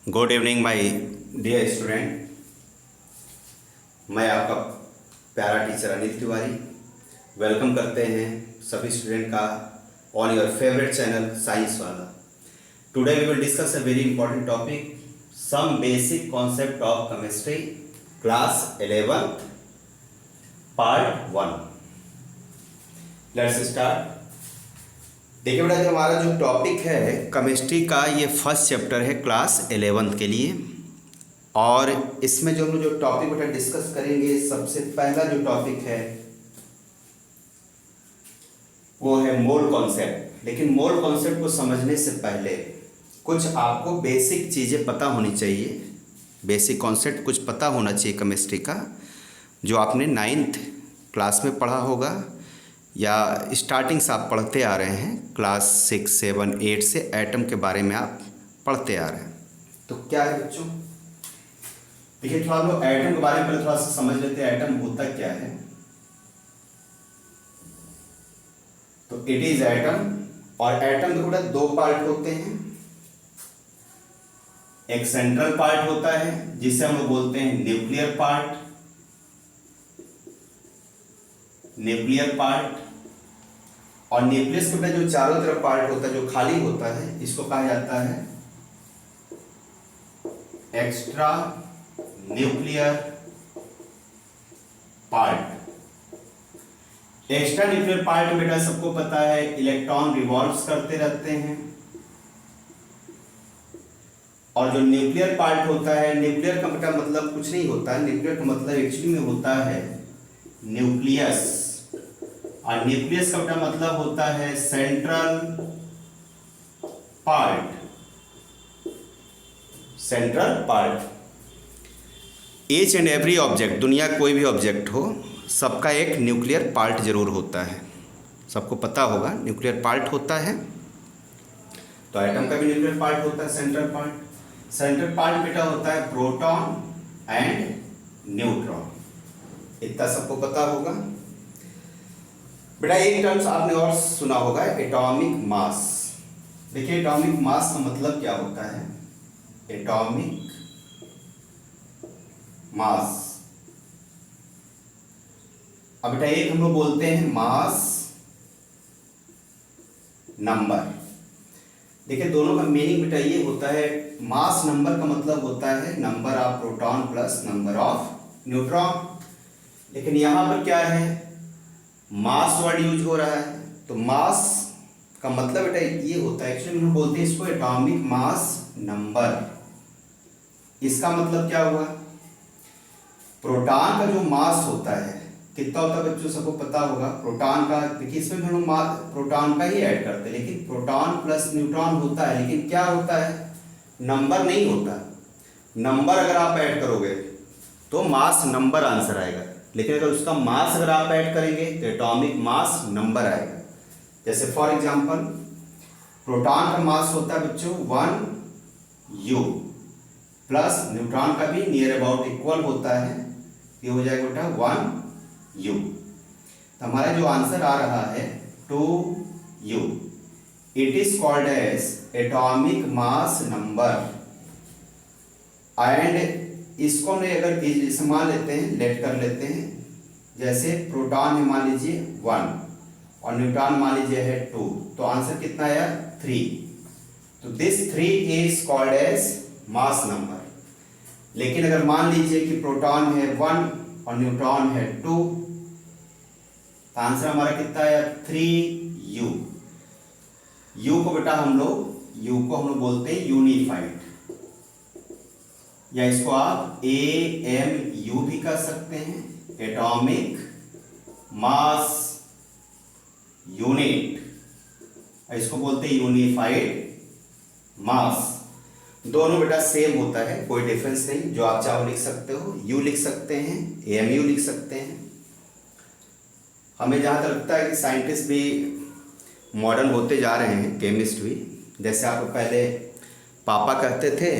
Good evening my dear student. मैं आपका प्यारा टीचर अनिल तिवारी वेलकम करते हैं सभी स्टूडेंट का on your favourite channel science वाला। Today we will discuss a very important topic, some basic concept of chemistry, class 11 part 1। लेट्स स्टार्ट। देखिए बेटा, जो हमारा जो टॉपिक है केमिस्ट्री का, ये फर्स्ट चैप्टर है क्लास 11 के लिए। और इसमें जो हम लोग जो टॉपिक बेटा डिस्कस करेंगे, सबसे पहला जो टॉपिक है वो है मोल कॉन्सेप्ट। लेकिन मोल कॉन्सेप्ट को समझने से पहले कुछ आपको बेसिक चीज़ें पता होनी चाहिए। बेसिक कॉन्सेप्ट कुछ पता होना चाहिए केमिस्ट्री का, जो आपने 9th क्लास में पढ़ा होगा या स्टार्टिंग से आप पढ़ते आ रहे हैं। क्लास 6, 7, 8 से एटम के बारे में आप पढ़ते आ रहे हैं। तो क्या है बच्चों, देखिए थोड़ा लोग एटम के बारे में पहले थोड़ा सा समझ लेते हैं। एटम होता क्या है? तो इट इज एटम, और एटम के बेटा दो पार्ट होते हैं। एक सेंट्रल पार्ट होता है जिसे हम लोग बोलते हैं न्यूक्लियर पार्ट। न्यूक्लियर पार्ट और न्यूक्लियस के जो चारों तरफ पार्ट होता है, जो खाली होता है, इसको कहा जाता है extra nuclear part. Extra nuclear part बेटा सबको पता है, इलेक्ट्रॉन रिवॉल्व्स करते रहते हैं। और जो न्यूक्लियर पार्ट होता है, न्यूक्लियर का बेटा मतलब कुछ नहीं होता है। न्यूक्लियर का मतलब एक्चुअली में होता है न्यूक्लियस, और न्यूक्लियस का बेटा मतलब होता है central part. Central part. Each and every object, दुनिया कोई भी ऑब्जेक्ट हो, सबका एक न्यूक्लियर पार्ट जरूर होता है। सबको पता होगा न्यूक्लियर पार्ट होता है। तो एटम का भी न्यूक्लियर पार्ट होता है, सेंट्रल पार्ट। सेंट्रल पार्ट बेटा होता है प्रोटॉन एंड न्यूट्रॉन। इतना सबको पता होगा बेटा। एक टर्म्स आपने और सुना होगा, एटॉमिक मास। देखिए एटॉमिक मास का मतलब क्या होता है? एटॉमिक मास, अब बेटा एक हम लोग बोलते हैं मास नंबर। देखिए दोनों का मीनिंग बेटा ये होता है, मास नंबर का मतलब होता है number of proton plus number of neutron. लेकिन यहां पर क्या है, मास वर्ड यूज हो रहा है। तो मास का मतलब बेटा ये होता है, एक्चुअली हम बोलते हैं इसको एटॉमिक मास नंबर। इसका मतलब क्या हुआ, प्रोटॉन का जो मास होता है कितना होता है बच्चों, सबको पता होगा। प्रोटॉन का, देखिए इसमें भी हम प्रोटॉन का ही ऐड करते हैं, लेकिन प्रोटॉन प्लस न्यूट्रॉन होता है। लेकिन क्या होता है, नंबर नहीं होता। नंबर अगर आप ऐड करोगे तो मास नंबर आंसर आएगा, लेकिन अगर उसका मास अगर आप ऐड करेंगे तो एटॉमिक मास नंबर आएगा। जैसे फॉर एग्जांपल प्रोटॉन का मास होता है बच्चों 1U, प्लस न्यूट्रॉन का भी नियर अबाउट इक्वल होता है, ये हो जाएगा बेटा 1U। तो हमारा जो आंसर आ रहा है 2U। It is called as atomic mass number. And इसको हमने अगर इसे मान लेते हैं, लेट कर लेते हैं, जैसे प्रोटॉन है मान लीजिए 1 और न्यूट्रॉन मान लीजिए है 2, तो आंसर कितना आया 3। तो this 3 is called as mass number. लेकिन अगर मान लीजिए कि प्रोटॉन है 1 और न्यूट्रॉन है 2, तो आंसर हमारा कितना आया 3U। U को बेटा हम लोग बोलते हैं यूनिफाइड, या इसको आप AMU भी कर सकते हैं, एटॉमिक मास यूनिट। इसको बोलते हैं यूनिफाइड मास। दोनों बेटा सेम होता है, कोई डिफरेंस नहीं। जो आप चाहो लिख सकते हो, U लिख सकते हैं, AMU लिख सकते हैं। हमें जहां तक लगता है कि साइंटिस्ट भी मॉडर्न होते जा रहे हैं, केमिस्ट भी। जैसे आप पहले पापा कहते थे,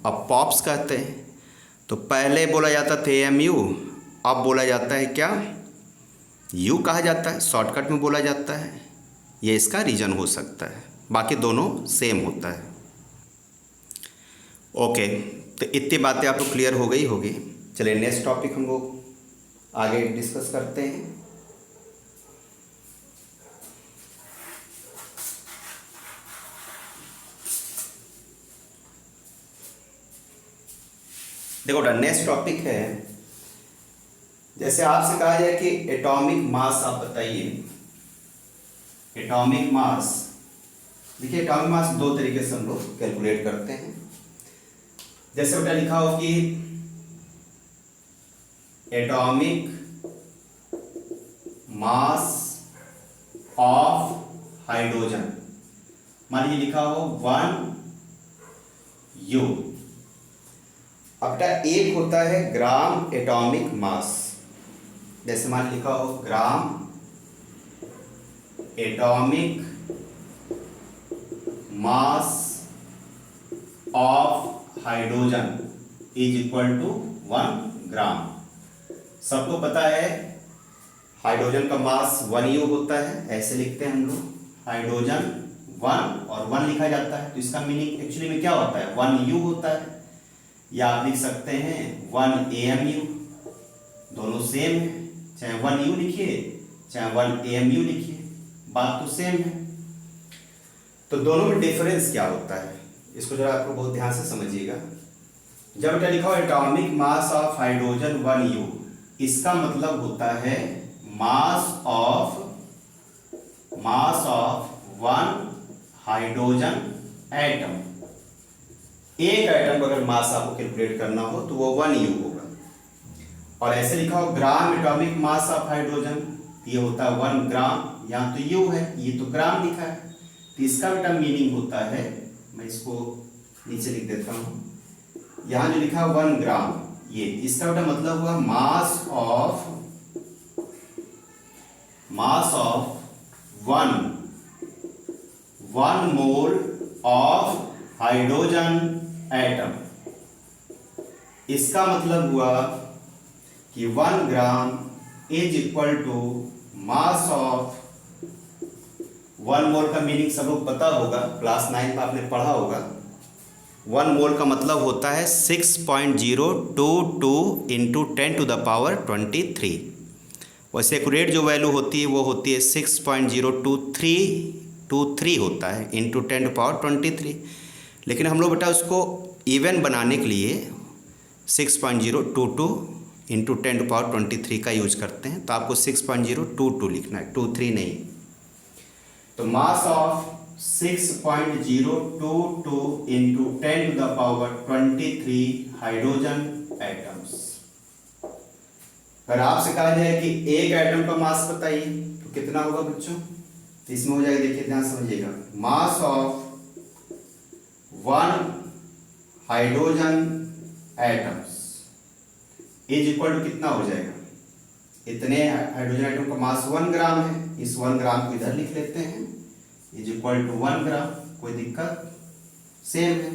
अब पॉप्स कहते हैं। तो पहले बोला जाता था AMU, अब बोला जाता है क्या, U कहा जाता है, शॉर्टकट में बोला जाता है। ये इसका रीजन हो सकता है, बाकी दोनों सेम होता है। ओके, तो इतनी बातें आपको क्लियर हो गई होगी। चलिए नेक्स्ट टॉपिक हम लोग आगे डिस्कस करते हैं। देखो नेक्स्ट टॉपिक है, जैसे आपसे कहा जाए कि एटॉमिक मास आप बताइए। एटॉमिक मास, देखिए एटॉमिक मास दो तरीके से हम लोग कैलकुलेट करते हैं। जैसे बेटा लिखा हो कि एटॉमिक मास ऑफ हाइड्रोजन, मान लीजिए लिखा हो 1 U। अब बेटा एक होता है ग्राम एटॉमिक मास, जैसे मान लिखा हो gram atomic mass of hydrogen is equal to 1 gram. सबको पता है हाइड्रोजन का मास 1 U होता है, ऐसे लिखते हैं हम लोग हाइड्रोजन 1 और 1 लिखा जाता है। तो इसका मीनिंग एक्चुअली में क्या होता है, 1 U होता है, या आप लिख सकते हैं 1 AMU, दोनों सेम है। चाहे 1 U लिखिए चाहे 1 AMU लिखिए, बात तो सेम है। तो दोनों में डिफरेंस क्या होता है, इसको जरा आपको बहुत ध्यान से समझिएगा। जब बेटा लिखा हो atomic mass of hydrogen 1 U, इसका मतलब होता है मास ऑफ 1 हाइड्रोजन एटम। एक एटम का अगर मास आपको कैलकुलेट करना हो तो वो 1 U होगा। और ऐसे लिखा हो gram atomic mass of hydrogen, ये होता है 1 ग्राम, यहाँ तो U है, ये तो ग्राम लिखा है। तो इसका बेटा मीनिंग होता है, मैं इसको नीचे लिख देता हूँ, यहाँ जो लिखा है 1 ग्राम, ये इसका बेटा मतलब हुआ mass of 1 mole of hydrogen atom. इसका मतलब हुआ कि 1 gram is equal to mass of 1 mole का मीनिंग सब लोग पता होगा, क्लास 9 में आपने पढ़ा होगा। 1 मोल का मतलब होता है 6.022 इंटू 10⁻23। वैसे एक्यूरेट जो वैल्यू होती है वो होती है 6.02323 होता है इंटू 10⁻23। लेकिन हम लोग बेटा उसको इवन बनाने के लिए 6.022 इंटू 10⁻23 का यूज करते हैं, तो आपको 6.022 लिखना है, 23 नहीं। तो mass of 6.022 into 10⁻23 hydrogen atoms. अगर आपसे कहा जाए कि एक एटम का मास बताइए तो कितना होगा बच्चों, तो इसमें हो जाएगा, देखिए ध्यान समझिएगा, mass of 1 hydrogen atoms is equal to कितना हो जाएगा, इतने हाइड्रोजन एटम का मास 1 ग्राम है, इस 1 ग्राम को इधर लिख लेते हैं, इज इक्वल टू 1 ग्राम, कोई दिक्कत, सेम है।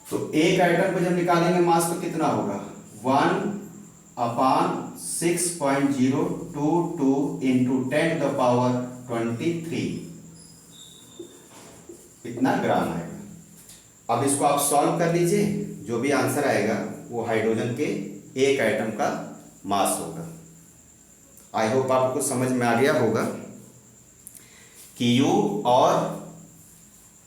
तो एक एटम को जब निकालेंगे मास तो कितना होगा, 1/6.022 इंटू 10⁻23, इतना ग्राम आएगा। अब इसको आप सॉल्व कर लीजिए, जो भी आंसर आएगा वो हाइड्रोजन के एक एटम का मास होगा। आई होप आपको समझ में आ गया होगा कि U और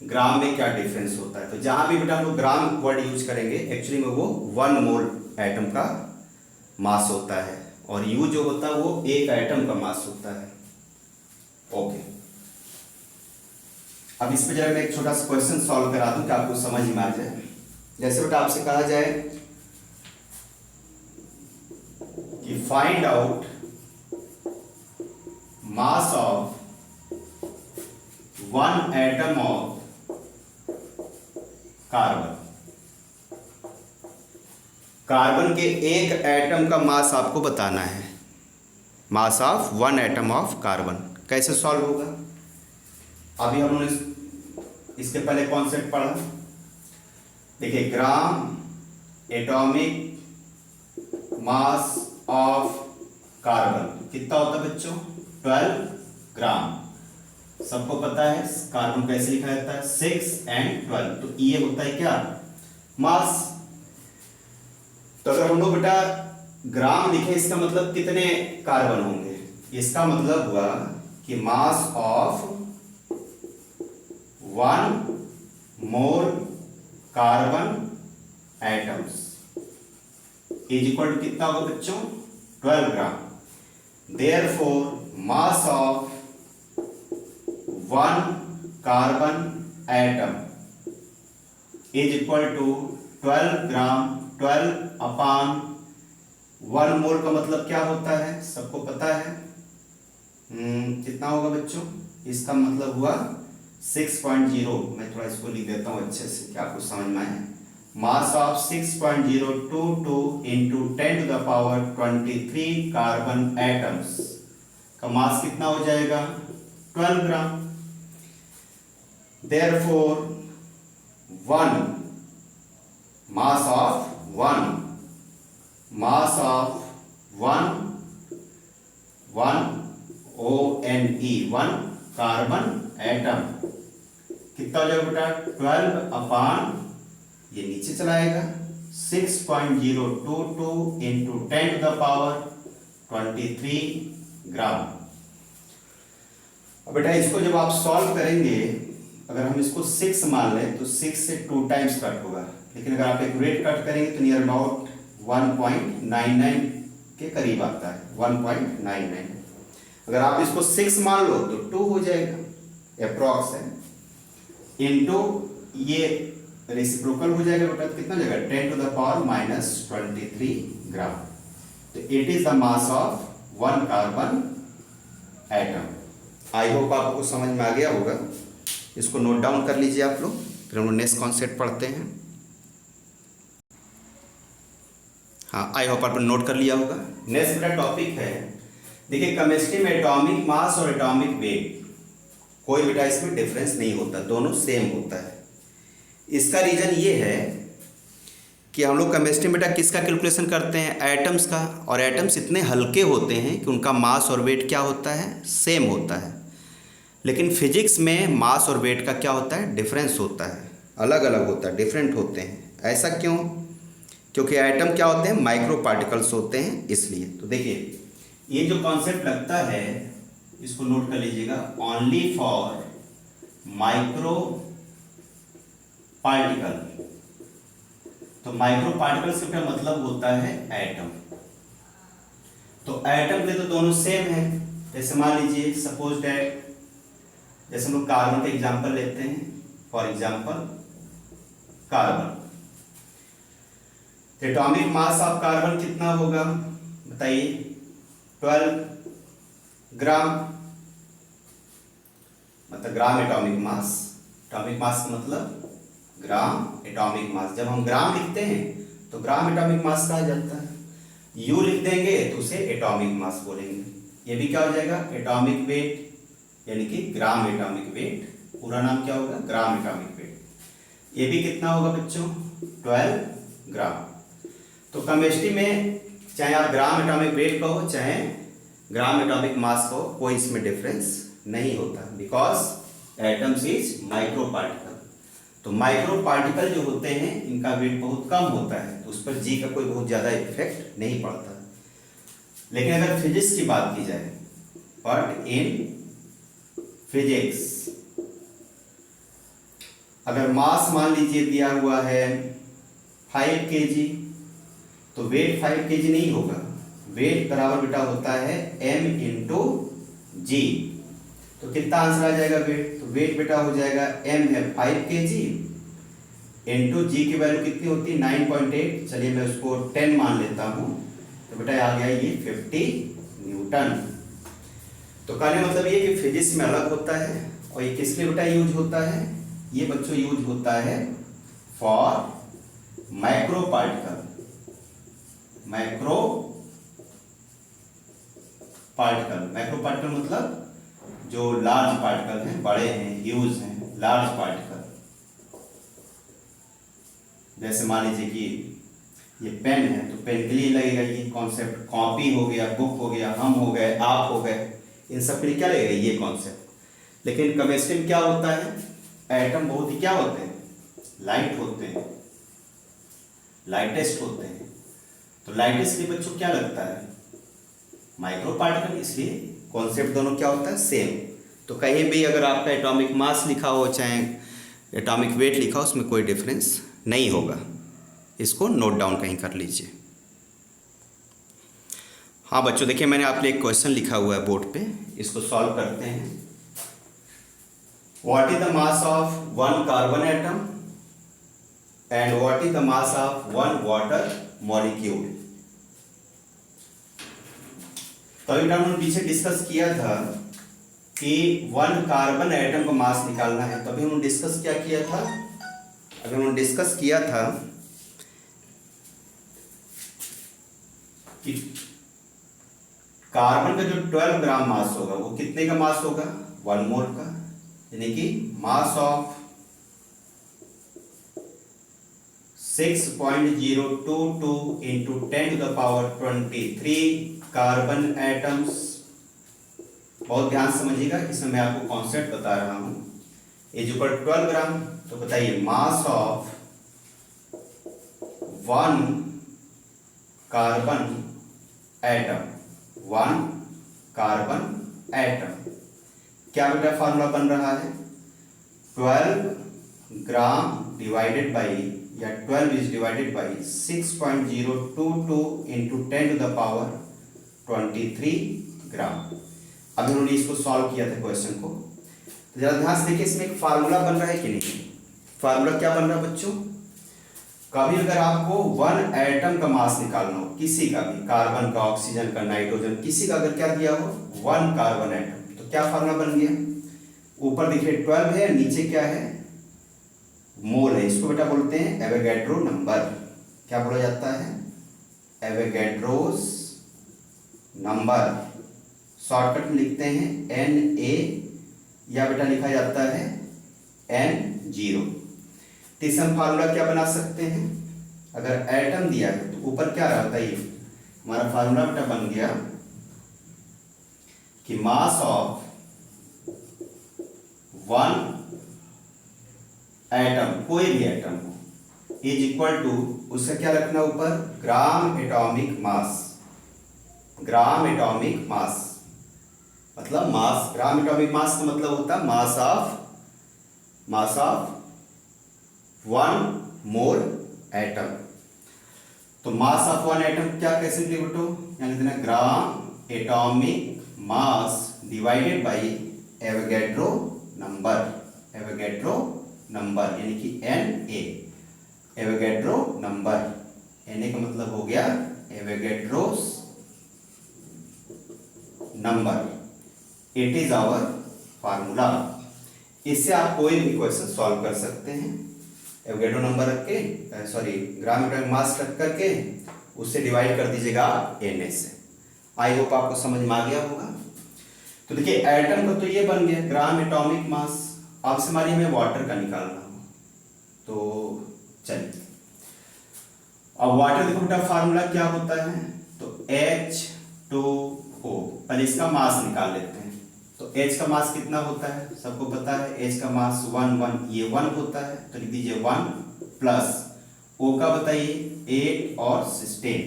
ग्राम में क्या डिफरेंस होता है। तो जहां भी बेटा हम लोग ग्राम वर्ड यूज करेंगे, एक्चुअली में वो 1 मोल एटम का मास होता है, और U जो होता है वो एक एटम का मास होता है। ओके, अब इस पे जरा मैं एक छोटा सा क्वेश्चन सॉल्व करा दूं कि आपको समझ में आ जाए। जैसे बेटा आपसे कहा जाए कि find out mass of 1 atom of carbon. Carbon के एक एटम का मास आपको बताना है, मास ऑफ 1 एटम ऑफ कार्बन। कैसे सॉल्व होगा, अभी हमने इसके पहले कॉन्सेप्ट पढ़ा। देखिए ग्राम एटॉमिक मास ऑफ कार्बन कितना होता है बच्चों, 12 ग्राम। सबको पता है कार्बन कैसे लिखा जाता है, 6 और 12, तो ये होता है क्या, मास। तो अगर हम लोग बेटा ग्राम लिखे, इसका मतलब कितने कार्बन होंगे? इसका मतलब हुआ कि mass of 1 mole carbon atoms is equal to कितना होगा बच्चों? 12 gram. Therefore mass of 1 carbon atom is equal to 12 gram. 12 अपान 1 मोल का मतलब क्या होता है? सबको पता है। कितना होगा बच्चों? इसका मतलब हुआ 6.0। मैं थोड़ा इसको लिख देता हूँ अच्छे से कि आपको समझ में आए। Mass of 6.022 into 10 to the power 23 carbon atoms का मास कितना हो जाएगा? 12 gram. Therefore 1 mass of 1 carbon atom कितना हो जाएगा बेटा? 12 अपान, ये नीचे चलाएगा, 6.022 इंटू 10 टू द पावर 23 ग्राम। अब बेटा इसको जब आप सॉल्व करेंगे, अगर हम इसको 6 मान लें तो 6 से 2 टाइम्स कट होगा, लेकिन अगर आप एक वेट कट करेंगे तो नियर अबाउट 1.99 के करीब आता है, 1.99। अगर आप इसको 6 मान लो तो 2 हो जाएगा, अप्रॉक्स है, इनटू ये रेसिप्रोकल हो जाएगा बेटा, तो कितना हो जाएगा? 10 टू द पावर -23 ग्राम। तो it is the mass of 1 carbon atom. I hope आपको समझ में आ गया होगा। इसको नोट डाउन कर लीजिए आप लोग, फिर हम लोग नेक्स्ट कॉन्सेप्ट पढ़ते हैं। हाँ, आई होप आपने नोट कर लिया होगा। नेक्स्ट मेरा टॉपिक है, देखिए केमिस्ट्री में एटॉमिक मास और एटॉमिक वेट कोई बेटा इसमें डिफरेंस नहीं होता, दोनों सेम होता है। इसका रीज़न ये है कि हम लोग केमिस्ट्री में बेटा किसका कैलकुलेशन करते हैं? एटम्स का। और एटम्स इतने हल्के होते हैं कि उनका मास और वेट क्या होता है? सेम होता है। लेकिन फिजिक्स में मास और वेट का क्या होता है? डिफरेंस होता है, अलग अलग होता है, डिफरेंट होते हैं। ऐसा क्यों? क्योंकि एटम क्या होते हैं? माइक्रो पार्टिकल्स होते हैं, इसलिए। तो देखिए ये जो कॉन्सेप्ट लगता है इसको नोट कर लीजिएगा, ओनली फॉर माइक्रो पार्टिकल। तो माइक्रो पार्टिकल से क्या मतलब होता है? एटम। तो एटम के तो दोनों सेम है। जैसे मान लीजिए सपोज दैट, जैसे हम लोग कार्बन का एग्जांपल लेते हैं, for example carbon. Atomic mass of carbon कितना होगा बताइए? 12 ग्राम, मतलब ग्राम एटॉमिक मास। एटॉमिक मास का मतलब ग्राम एटॉमिक मास। जब हम ग्राम लिखते हैं तो ग्राम एटॉमिक मास कहा जाता है। यू लिख देंगे तो उसे एटॉमिक मास बोलेंगे। ये भी क्या हो जाएगा? एटॉमिक वेट, यानी कि ग्राम एटॉमिक वेट। पूरा नाम क्या होगा? Gram atomic weight. ये भी कितना होगा बच्चों? 12 ग्राम। तो केमिस्ट्री में चाहे आप ग्राम एटॉमिक वेट कहो चाहे ग्राम एटॉमिक मास कहो, कोई इसमें डिफरेंस नहीं होता, because atoms is micro particle. तो माइक्रो पार्टिकल जो होते हैं इनका वेट बहुत कम होता है, तो उस पर जी का कोई बहुत ज़्यादा इफेक्ट नहीं पड़ता। लेकिन अगर फिजिक्स की बात की जाए, बट इन फिजिक्स अगर मास मान लीजिए दिया हुआ है 5 kg, तो वेट 5 kg नहीं होगा। वेट बराबर बेटा होता है m इंटू जी। तो कितना आंसर आ जाएगा वेट? तो वेट बेटा हो जाएगा m है 5 kg इंटू जी की वैल्यू कितनी होती है? 9.8। चलिए मैं उसको 10 मान लेता हूँ, तो बेटा आ गया ये 50 न्यूटन। तो कहने मतलब ये कि फिजिक्स में अलग होता है। और ये किस लिए बेटा यूज होता है? ये बच्चों यूज होता है for micro particle. Micro particle मतलब जो लार्ज पार्टिकल हैं, बड़े हैं, ह्यूज हैं, लार्ज पार्टिकल। जैसे मान लीजिए कि ये पेन है, तो पेन के लिए लगेगा ये कॉन्सेप्ट। कॉपी हो गया, बुक हो गया, हम हो गए, आप हो गए, इन सब के लिए क्या लगेगा? ये कॉन्सेप्ट। लेकिन केमिस्ट्री में क्या होता है? एटम बहुत ही क्या होते हैं? लाइट होते हैं। लाइटेस्ट होते हैं। तो लाइटेस्ट के बच्चों क्या लगता है, माइक्रो पार्टिकल, इसलिए कॉन्सेप्ट दोनों क्या होता है, सेम। तो कहीं भी अगर आपका एटॉमिक मास लिखा हो चाहे एटॉमिक वेट लिखा हो, उसमें कोई डिफरेंस नहीं होगा। इसको नोट डाउन कहीं कर लीजिए। हाँ बच्चों देखिए, मैंने आपके लिए एक क्वेश्चन लिखा हुआ है बोर्ड पे, इसको सॉल्व करते हैं। What is the mass of one carbon atom and what is the mass of one water molecule. तो अभी हमने पीछे डिस्कस किया था कि वन कार्बन एटम का मास निकालना है। तो अभी हमने डिस्कस क्या किया था, अभी हमने डिस्कस किया था कि कार्बन का जो 12 ग्राम मास होगा वो कितने का मास होगा, 1 मोल का, यानी कि mass of 6.022 into 10⁻23 carbon atoms. बहुत ध्यान समझिएगा, इसमें मैं आपको कॉन्सेप्ट बता रहा हूं। इज इक्वल 12 ग्राम। तो बताइए मास of 1 carbon atom, 1 carbon atom, क्या बेटा फार्मूला बन रहा है, 12 ग्राम डिवाइडेड बाई, या 12 इज डिवाइडेड बाई 6.022 इंटू 10⁻23 ग्राम। अभी उन्होंने इसको सॉल्व किया था क्वेश्चन को। तो जरा ध्यान से देखिए, इसमें एक फार्मूला बन रहा है कि नहीं। फार्मूला क्या बन रहा है बच्चों, कभी अगर आपको 1 एटम का मास निकालना हो, किसी का भी, कार्बन का, ऑक्सीजन का, नाइट्रोजन, किसी का अगर क्या दिया हो 1 कार्बन एटम, तो क्या फार्मूला बन गया, ऊपर देखिए 12 है, नीचे क्या है, मोल है। इसको बेटा बोलते हैं एवोगैड्रो नंबर। क्या बोला जाता है, एवोगैड्रोस नंबर। शॉर्टकट में लिखते हैं Na, या बेटा लिखा जाता है N0। तो इसे हम फार्मूला क्या बना सकते हैं, अगर एटम दिया है तो ऊपर क्या रहता है, हमारा फार्मूला बेटा बन गया कि मास ऑफ 1 एटम, कोई भी एटम हो, इज इक्वल टू, उसका क्या रखना ऊपर, ग्राम एटॉमिक मास। ग्राम एटॉमिक मास मतलब मास, ग्राम एटॉमिक मास का मतलब होता है मास ऑफ 1 मोल एटम। तो मास ऑफ 1 एटम क्या कैसे लिखे बेटो, यानी देना ग्राम atomic mass divided by Avogadro number. Avogadro number यानी कि Na, एवोगैड्रो नंबर। Na का मतलब हो गया Avogadro's number. It is our formula. इससे आप कोई भी क्वेश्चन सॉल्व कर सकते हैं। एवोगैड्रो नंबर रख के, सॉरी ग्राम एटॉमिक मास रख करके उससे डिवाइड कर दीजिएगा Na से। आई होप आपको समझ में आ गया होगा। तो देखिए एटम का तो ये बन गया ग्राम एटॉमिक मास। अब से हमारी हमें वाटर का निकालना हो, तो चलिए अब वाटर देखो बेटा फार्मूला क्या होता है, तो H2O। पहले इसका मास निकाल लेते हैं। तो H का मास कितना होता है, सबको पता है, H का मास 1 ये 1 होता है, तो लिख दीजिए 1 प्लस O का बताइए 8 और 16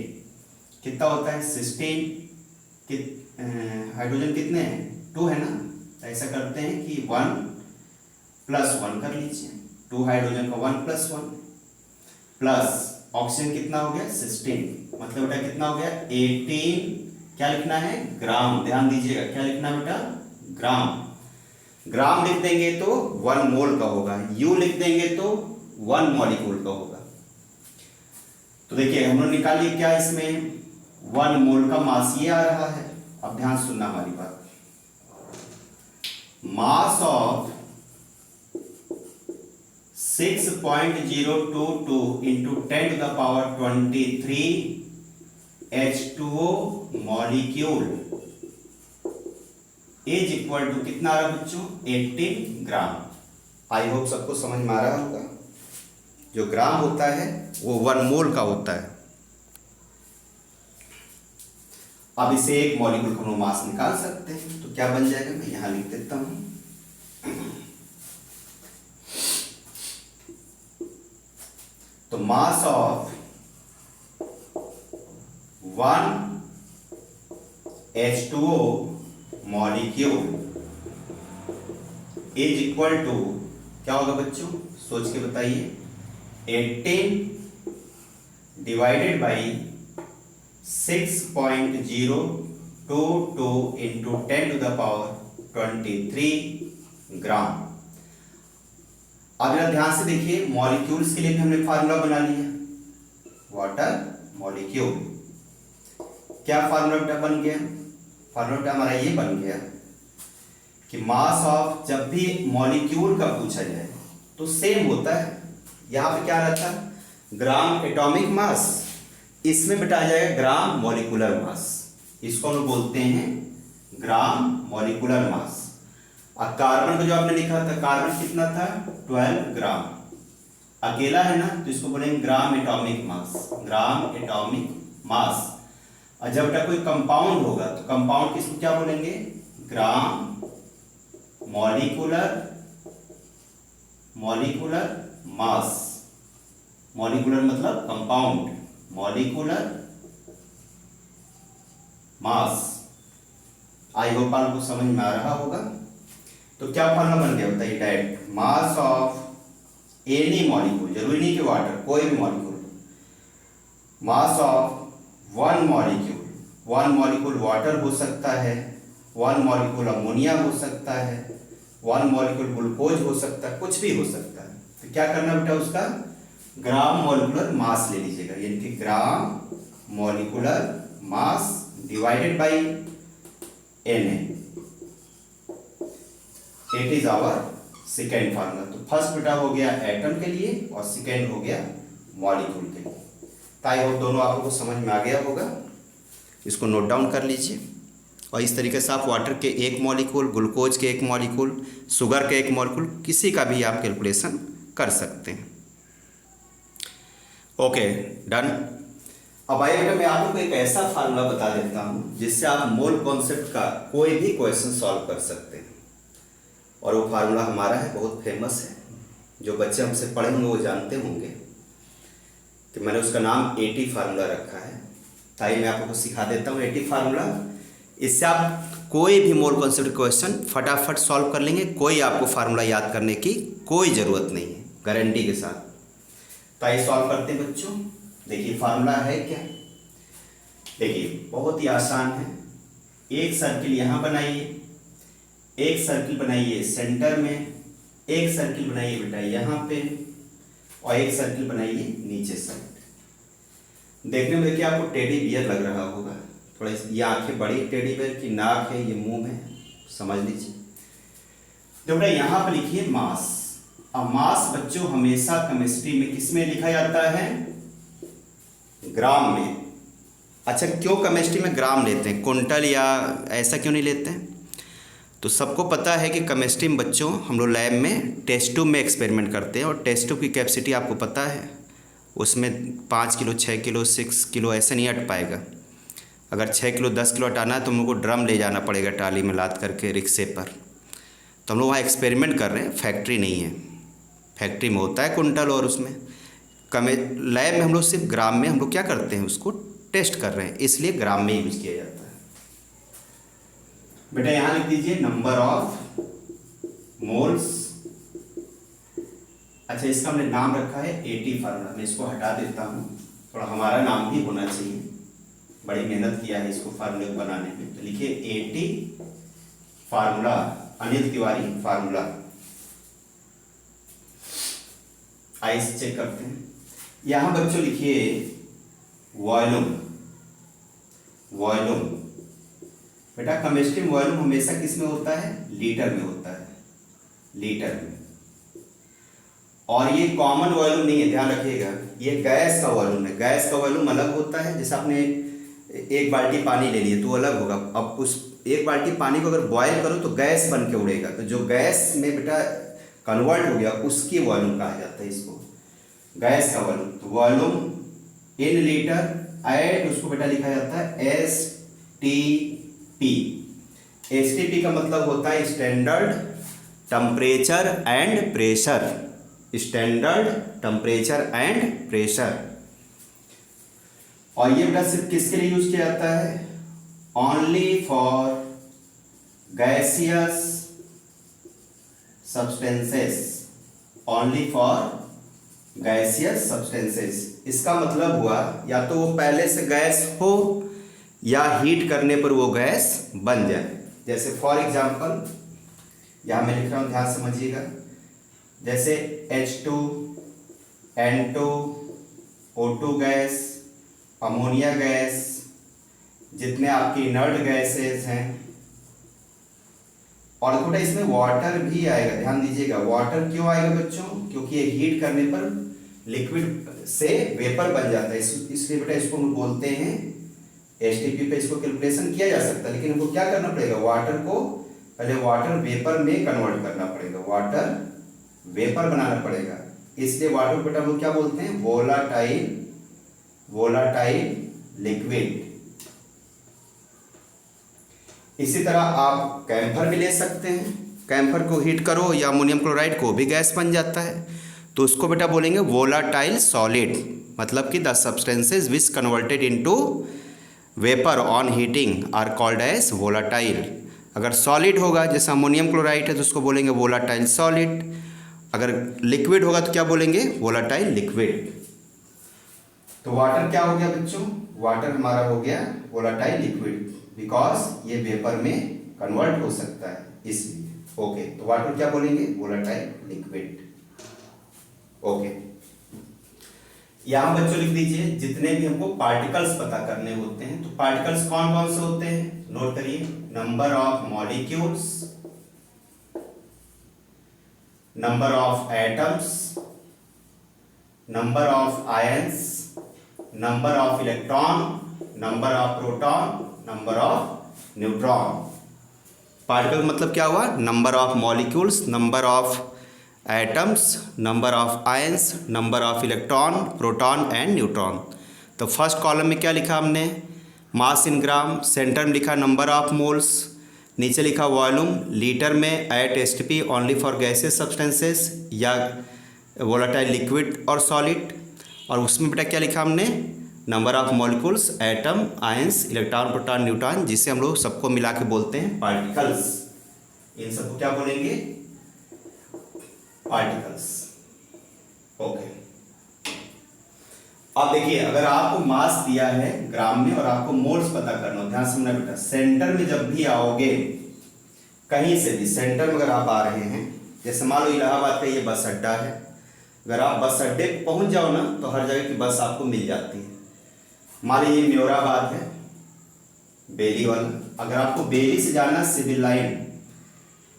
कितना होता है, 16 हाइड्रोजन कितने हैं, 2 है ना। ऐसा करते हैं कि 1 प्लस 1 कर लीजिए, 2 हाइड्रोजन का 1 प्लस 1 प्लस ऑक्सीजन कितना हो गया 16, मतलब बेटा कितना हो गया 18, क्या लिखना है ग्राम। ध्यान दीजिएगा क्या लिखना है बेटा, ग्राम। ग्राम लिख देंगे तो 1 मोल का होगा, यू लिख देंगे तो 1 मॉलिक्यूल का होगा। तो देखिए हम लोग निकालिए क्या इसमें 1 मोल का मास ये आ रहा है। अब ध्यान सुनना हमारी बात, mass of 6.022 into 10⁻23 H2O molecule is equal to कितना आ रहा है बच्चों, 18 ग्राम। आई होप सबको समझ में आ रहा होगा। जो ग्राम होता है वो 1 मोल का होता है। अब इसे एक मॉलिक्यूल का मास निकाल सकते हैं, तो क्या बन जाएगा, मैं यहां लिख देता हूं। तो mass of 1 H2O molecule is equal to क्या होगा बच्चों, सोच के बताइए, 18 डिवाइडेड बाई 6.022 इंटू 10⁻23 ग्राम। अब जरा ध्यान से देखिए, मॉलिक्यूल्स के लिए भी हमने फार्मूला बना लिया, वाटर मॉलिक्यूल। क्या फार्मूला बन गया, फार्मूला हमारा ये बन गया कि मास ऑफ, जब भी मॉलिक्यूल का पूछा जाए तो सेम होता है। यहां पे क्या रहता है, ग्राम एटॉमिक मास, इसमें बेटा आ जाएगा ग्राम मॉलिक्यूलर मास। इसको हम बोलते हैं ग्राम मॉलिक्यूलर मास। और कार्बन को जो आपने लिखा था, कार्बन कितना था, 12 ग्राम, अकेला है ना, तो इसको बोलेंगे ग्राम एटॉमिक मास, ग्राम एटॉमिक मास। और जब बेटा कोई कंपाउंड होगा तो कंपाउंड किसको क्या बोलेंगे, ग्राम मॉलिक्यूलर मास। मॉलिक्यूलर मतलब कंपाउंड, मॉलिक्यूलर मास। आई होप आपको समझ में आ रहा होगा। तो क्या फार्मूला बन गया बताइए, direct mass of any molecule, जरूरी नहीं कि वाटर, कोई भी molecule, mass of one molecule water हो सकता है, वन मॉलिक्यूल अमोनिया हो सकता है, वन मॉलिक्यूल ग्लूकोज हो सकता है, कुछ भी हो सकता है। तो क्या करना बेटा, उसका ग्राम मॉलिक्यूलर मास ले लीजिएगा, यानी कि gram molecular mass divided by Na। It is our second formula. तो फर्स्ट बेटा हो गया एटम के लिए और सेकेंड हो गया मॉलिक्यूल के लिए। ताई होप दोनों आप लोगों को समझ में आ गया होगा। इसको नोट डाउन कर लीजिए। और इस तरीके से आप वाटर के एक मॉलिक्यूल, ग्लूकोज के एक मॉलिक्यूल, शुगर के एक मॉलिक्यूल, किसी का भी आप कैलकुलेशन कर सकते हैं। Okay, done. अब आइए बेटा, मैं आप लोग को एक ऐसा फार्मूला बता देता हूँ जिससे आप मोल कॉन्सेप्ट का कोई भी क्वेश्चन सॉल्व कर सकते हैं। और वो फार्मूला हमारा है, बहुत फेमस है, जो बच्चे हमसे पढ़ेंगे वो जानते होंगे कि मैंने उसका नाम एटी फार्मूला रखा है। ताई मैं आप लोग को सिखा देता हूँ एटी फार्मूला। इससे आप कोई भी मोल कॉन्सेप्ट क्वेश्चन फटाफट सॉल्व कर लेंगे। कोई आपको फार्मूला याद करने की कोई ज़रूरत नहीं है, गारंटी के साथ। ताई सॉल्व करते हैं बच्चों। देखिए फार्मूला है क्या, देखिए बहुत ही आसान है। एक सर्किल यहाँ बनाइए, एक सर्किल बनाइए सेंटर में, एक सर्किल बनाइए बेटा यहाँ पे, और एक सर्किल बनाइए नीचे साइड। देखने में देखिए आपको टेडी बियर लग रहा होगा, थोड़ा ये आंखें बड़ी टेडी बियर की, नाक है, ये मुंह है, समझ लीजिए। तो बेटा यहाँ पर लिखिए मास। अब मास बच्चों हमेशा केमिस्ट्री में किस में लिखा जाता है, ग्राम में। अच्छा, क्यों केमिस्ट्री में ग्राम लेते हैं, कुंटल या ऐसा क्यों नहीं लेते हैं? तो सबको पता है कि केमिस्ट्री में बच्चों हम लोग लैब में टेस्ट ट्यूब में एक्सपेरिमेंट करते हैं, और टेस्ट ट्यूब की कैपेसिटी आपको पता है, उसमें 5 किलो 6 किलो 6 किलो ऐसे नहीं अट पाएगा। अगर 6 किलो 10 किलो हटाना है तो हम लोग को ड्रम ले जाना पड़ेगा टाली में लाद करके रिक्शे पर। तो हम लोग वहाँ एक्सपेरिमेंट कर रहे हैं, फैक्ट्री नहीं है। फैक्ट्री में होता है कुंटल, और उसमें लैब में हम लोग सिर्फ ग्राम में हम लोग क्या करते हैं, उसको टेस्ट कर रहे हैं, इसलिए ग्राम में यूज किया जाता है। बेटा यहाँ लिख दीजिए नंबर ऑफ मोल्स। अच्छा, इसका हमने नाम रखा है एटी फार्मूला। मैं इसको हटा देता हूँ, थोड़ा हमारा नाम भी होना चाहिए, बड़ी मेहनत किया है इसको फार्मूले को बनाने में। तो लिखिए eighty formula, Anil Tiwari formula. आइए चेक करते हैं। यहाँ बच्चों लिखिए वॉल्यूम। वॉल्यूम बेटा केमिस्ट्री में वॉल्यूम हमेशा किस में होता है, लीटर में होता है, लीटर में। और ये कॉमन वॉल्यूम नहीं है, ध्यान रखिएगा, ये गैस का वॉल्यूम है। गैस का वॉल्यूम अलग होता है। जैसे आपने एक बाल्टी पानी ले ली तो अलग होगा। अब उस एक बाल्टी पानी को अगर बॉयल करो तो गैस बन के उड़ेगा, तो जो गैस में बेटा कन्वर्ट हो गया उसकी वॉल्यूम कहा जाता है इसको, गैस का वॉल्यूम। तो वॉल्यूम इन लीटर एट उसको बेटा लिखा जाता है STP। STP का मतलब होता है standard temperature and pressure, standard temperature and pressure. और ये बेटा सिर्फ किसके लिए यूज किया जाता है? Only for gaseous substances, only for gaseous substances. इसका मतलब हुआ या तो वो पहले से गैस हो या हीट करने पर वो गैस बन जाए। जैसे फॉर एग्जांपल यहाँ मैं लिख रहा हूँ, ध्यान समझिएगा, जैसे H2, N2, O2 gas, ammonia gas, जितने आपकी इनर्ट गैसेस हैं, और बेटा इसमें वाटर भी आएगा। ध्यान दीजिएगा, वाटर क्यों आएगा बच्चों? क्योंकि ये हीट करने पर लिक्विड से वेपर बन जाता है, इसलिए बेटा इसको हम बोलते हैं एसटीपी पे इसको कैलकुलेशन किया जा सकता है, लेकिन हमको क्या करना पड़ेगा? वाटर को पहले वाटर वेपर में कन्वर्ट करना पड़ेगा, वाटर वेपर बनाना पड़ेगा। इसलिए वाटर बेटा हम क्या बोलते हैं? Volatile liquid. इसी तरह आप कैम्फर भी ले सकते हैं, कैम्फर को हीट करो या अमोनियम क्लोराइड को भी गैस बन जाता है, तो उसको बेटा बोलेंगे वोलाटाइल सॉलिड, मतलब कि the substances which converted into vapour on heating are called as volatile. अगर सॉलिड होगा जैसे अमोनियम क्लोराइड है तो उसको बोलेंगे वोलाटाइल सॉलिड, अगर लिक्विड होगा तो क्या बोलेंगे? Volatile liquid. तो वाटर क्या हो गया बच्चों? वाटर हमारा हो गया वोलाटाइल लिक्विड, बिकॉज ये वेपर में कन्वर्ट हो सकता है इसलिए। ओके, तो वाटर क्या बोलेंगे? Volatile liquid. ओके, यहां बच्चों लिख दीजिए जितने भी हमको पार्टिकल्स पता करने होते हैं। तो पार्टिकल्स कौन कौन से होते हैं? नोट करिए, number of molecules, number of atoms, number of ions, number of electron, number of proton, number of neutron. Particle मतलब क्या हुआ? Number of molecules, number of atoms, number of ions, number of electron, proton and neutron. तो first column में क्या लिखा हमने? मास in gram, centre में लिखा नंबर ऑफ मोल्स, नीचे लिखा वॉल्यूम लीटर में at STP only for gases substances या वोलाटाइल लिक्विड और सॉलिड, और उसमें बेटा क्या लिखा हमने? Number of molecules, atom, ions, electron, proton, neutron, जिसे हम लोग सबको मिला के बोलते हैं पार्टिकल्स। इन सबको क्या बोलेंगे? पार्टिकल्स। ओके, अब देखिए अगर आपको मास दिया है ग्राम में और आपको मोल्स पता करना हो, ध्यान समझना बेटा, सेंटर में जब भी आओगे, कहीं से भी सेंटर में अगर आप आ रहे हैं, जैसे मान लो इलाहाबाद का ये बस अड्डा है, अगर आप बस अड्डे पहुंच जाओ ना तो हर जगह की बस आपको मिल जाती है। मान लीजिए म्योराबाद है, बेली वाला, अगर आपको बेली से जाना सिविल लाइन,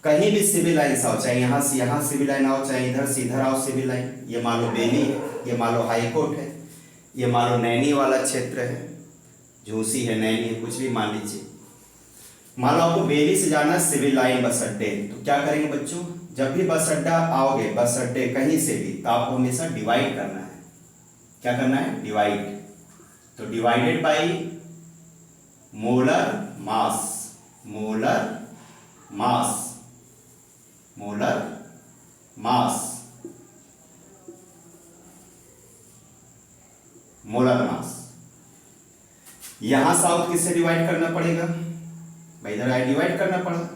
कहीं भी सिविल लाइन से आओ, चाहे यहाँ से यहाँ सिविल लाइन आओ, चाहे इधर से इधर आओ सिविल लाइन, ये मान लो बेली है, ये मान लो हाई कोर्ट है, ये मान लो नैनी वाला क्षेत्र है, झूसी है, नैनी है, कुछ भी मान लीजिए। मान लो आपको बेली से जाना सिविल लाइन बस अड्डे, तो क्या करेंगे बच्चों? जब भी बस अड्डा आओगे, बस अड्डे कहीं से भी, तो आपको हमेशा डिवाइड करना है। क्या करना है? डिवाइड। तो divided by molar mass, molar mass, molar mass, molar mass. यहां साउथ किससे डिवाइड करना पड़ेगा? भाई इधर डिवाइड करना पड़ा,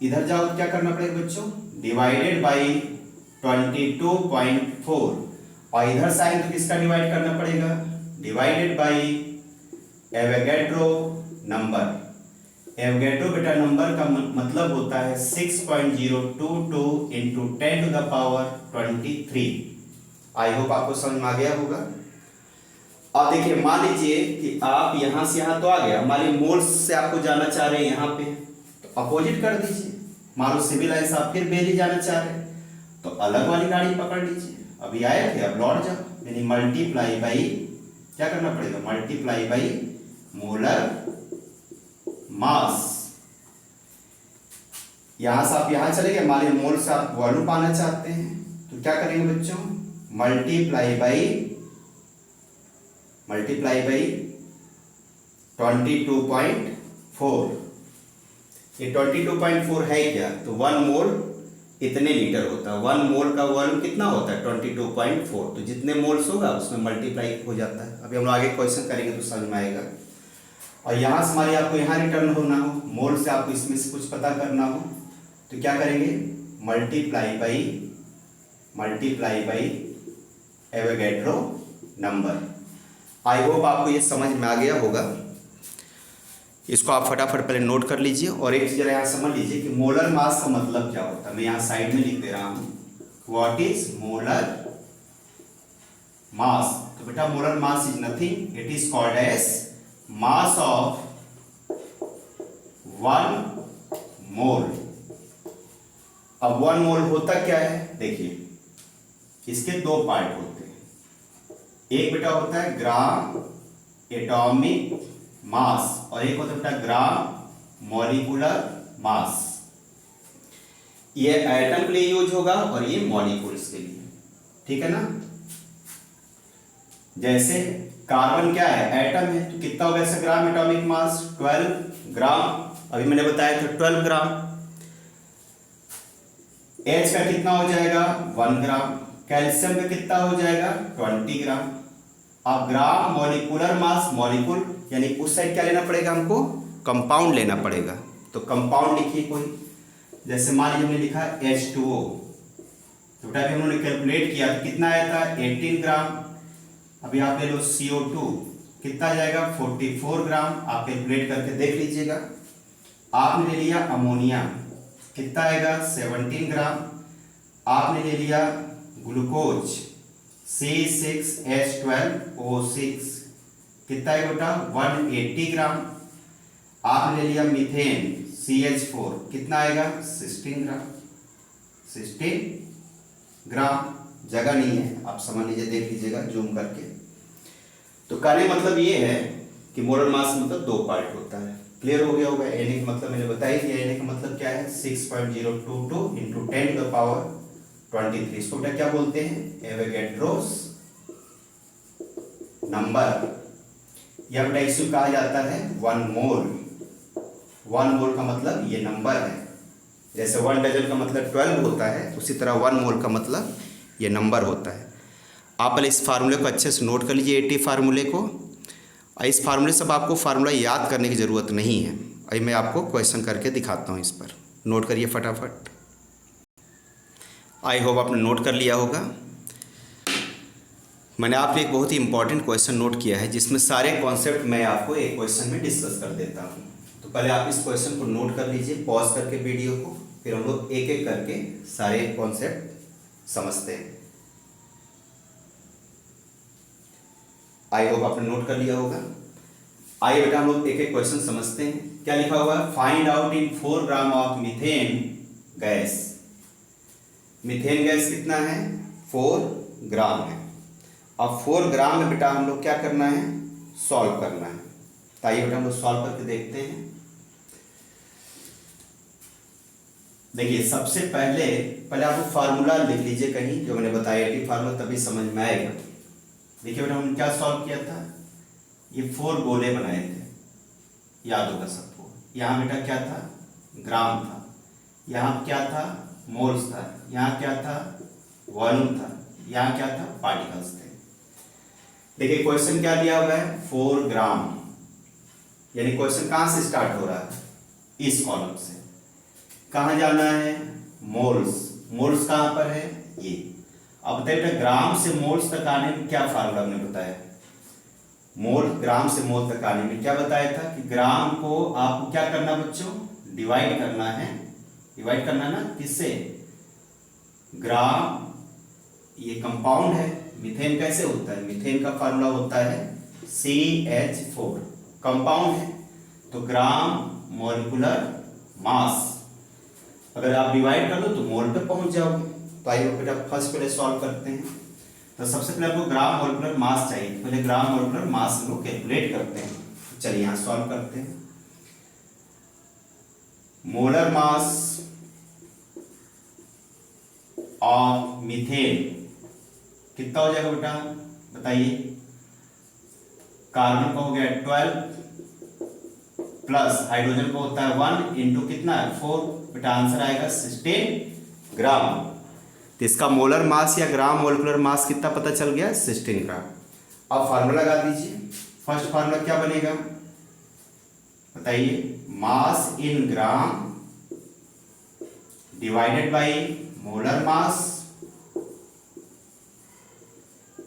इधर जाओ तो क्या करना पड़ेगा बच्चों? डिवाइडेड बाई 22.4, और इधर साइन तो किसका डिवाइड करना पड़ेगा? Divided by Avogadro number. Avogadro बेटा नंबर का मतलब होता है 6.022 into 10 to the power 23। I hope आपको समझ में आ गया होगा। अब देखिए मान लीजिए कि आप यहां से यहां तो आ गया, मान लीजिए मोल्स से आपको जाना चाह रहे हैं यहाँ पे, तो अपोजिट कर दीजिए। मान लो सिविल लाइन से आप फिर बेली जाना चाह रहे हैं तो अलग वाली गाड़ी पकड़ लीजिए। अभी आए थे, अब लौट जाओ, यानी मल्टीप्लाई बाई, क्या करना पड़ेगा? मल्टीप्लाई बाई मोलर मास। यहां से आप यहां चले गए, मान लीजिए मोल से आप वॉल्यूम पाना चाहते हैं, तो क्या करेंगे बच्चों? Multiply by 22.4। ये 22.4 है क्या? तो 1 मोल इतने लीटर होता है। 1 मोल का वॉल्यूम कितना होता है 22.4, तो जितने मोल्स होगा उसमें मल्टीप्लाई हो जाता है। अभी हम लोग आगे क्वेश्चन करेंगे तो समझ में आएगा। और यहाँ से हमारे आपको यहाँ रिटर्न होना हो, मोल से आपको इसमें से कुछ पता करना हो तो क्या करेंगे, multiply by Avogadro number. I hope आपको ये समझ में आ गया होगा। इसको आप फटाफट पहले नोट कर लीजिए। और एक चीज़ यहाँ समझ लीजिए कि मोलर मास का मतलब क्या होता है। मैं यहाँ साइड में लिख दे रहा हूँ, व्हाट इज मोलर मास। तो बेटा molar mass is nothing, it is called as mass of 1 mole. अब 1 मोल होता क्या है, देखिए इसके 2 पार्ट होते हैं। एक बेटा होता है ग्राम एटॉमिक मास और एक होता है बेटा ग्राम मॉलिक्यूलर मास। ये एटम के लिए यूज होगा और ये मॉलिक्यूल्स के लिए, ठीक है ना। जैसे कार्बन क्या है, एटम है, तो कितना होगा इसका ग्राम एटॉमिक मास 12 ग्राम। अभी मैंने बताया था 12 ग्राम। H का कितना हो जाएगा 1 ग्राम। कैल्शियम का कितना हो जाएगा 20 ग्राम। अब ग्राम मॉलिक्यूलर मास, मॉलिक्यूल यानी उस साइड क्या लेना पड़ेगा हमको, कंपाउंड लेना पड़ेगा। तो कंपाउंड लिखिए कोई, जैसे मान लीजिए हमने लिखा H2O, तो बेटा अभी हमने कैलकुलेट किया तो कितना आया था 18 ग्राम। अभी आप ले लो CO2, कितना आ जाएगा 44 ग्राम। आप कैलकुलेट करके देख लीजिएगा। आपने ले लिया अमोनिया, कितना आएगा 17 ग्राम। आपने ले लिया ग्लूकोज C6H12O6, कितना है बेटा 180 ग्राम। आपने ले लिया मीथेन CH4, कितना आएगा 16 ग्राम। 16 ग्राम, जगह नहीं है, आप समझ लीजिए, देख लीजिएगा जूम करके। तो कहने मतलब ये है कि मोलर मास मतलब 2 पार्ट होता है। क्लियर हो गया होगा। Na का मतलब मैंने बताया कि Na का मतलब क्या है 6.022 × 10⁻23। इसको बेटा क्या बोलते हैं, एवोगैड्रोस नंबर। या बेटा इसको कहा जाता है 1 मोल। 1 मोल का मतलब ये नंबर है। जैसे 1 डजन का मतलब 12 होता है, उसी तरह 1 मोल का मतलब ये नंबर होता है। आप पहले इस फार्मूले को अच्छे से नोट कर लीजिए, 80 फार्मूले को। और इस फार्मूले से आपको फार्मूला याद करने की ज़रूरत नहीं है। अभी मैं आपको क्वेश्चन करके दिखाता हूँ, इस पर नोट करिए फटाफट। आई होप आपने नोट कर लिया होगा। मैंने आपको एक बहुत ही इंपॉर्टेंट क्वेश्चन नोट किया है, जिसमें सारे कॉन्सेप्ट मैं आपको एक क्वेश्चन में डिस्कस कर देता हूँ। तो पहले आप इस क्वेश्चन को नोट कर लीजिए, पॉज करके वीडियो को, फिर हम लोग एक एक करके सारे कॉन्सेप्ट समझते हैं। आई होप आपने नोट कर लिया होगा। आइए बेटा हम लोग एक एक क्वेश्चन समझते हैं। क्या लिखा हुआ है, find out in 4 gram of methane gas. Methane gas कितना है 4 ग्राम है। अब 4 ग्राम में बेटा हम लोग क्या करना है, सॉल्व करना है। तो आइए बेटा हम लोग सॉल्व करके देखते हैं। देखिए सबसे पहले आप लोग फार्मूला लिख लीजिए कहीं, जो मैंने बताया 80 फार्मूला, तभी समझ में आएगा। देखिए बेटा हमने क्या सॉल्व किया था, ये 4 गोले बनाए थे, याद होगा सबको। यहाँ बेटा क्या था, ग्राम था। यहाँ क्या था, मोल्स था। यहाँ क्या था, वॉल्यूम था। यहाँ क्या था, पार्टिकल्स थे। देखिए क्वेश्चन क्या दिया हुआ है 4 ग्राम, यानी क्वेश्चन कहाँ से स्टार्ट हो रहा है, इस कॉलम से। कहाँ जाना है, मोल्स। मोल्स कहाँ पर है, ये। अब बताइए बेटा ग्राम से मोल्स तक आने में क्या फार्मूला हमने बताया, मोल ग्राम से मोल तक आने में क्या बताया था कि ग्राम को आपको क्या करना बच्चों, डिवाइड करना है। डिवाइड करना ना, किससे, ग्राम, ये कंपाउंड है। मीथेन कैसे होता है, मीथेन का फार्मूला होता है CH4, कंपाउंड है, तो ग्राम मॉलिक्यूलर मास। अगर आप डिवाइड कर दो तो मोल पे पहुंच जाओगे। तो आइए बेटा फर्स्ट पहले सॉल्व करते हैं। तो सबसे पहले आपको ग्राम मॉलिक्यूलर मास चाहिए, पहले ग्राम मॉलिक्यूलर मास हम लोग कैलकुलेट करते हैं। चलिए यहाँ सॉल्व करते हैं। मोलर मास ऑफ मीथेन कितना हो जाएगा बेटा, बताइए। कार्बन का हो गया 12 प्लस हाइड्रोजन का होता है 1 इंटू कितना है 4, बेटा आंसर आएगा 16 ग्राम। तो इसका मोलर मास या ग्राम मोलिकुलर मास कितना पता चल गया, 16 ग्राम। अब फार्मूला लगा दीजिए। फर्स्ट फार्मूला क्या बनेगा बताइए, mass in gram divided by molar mass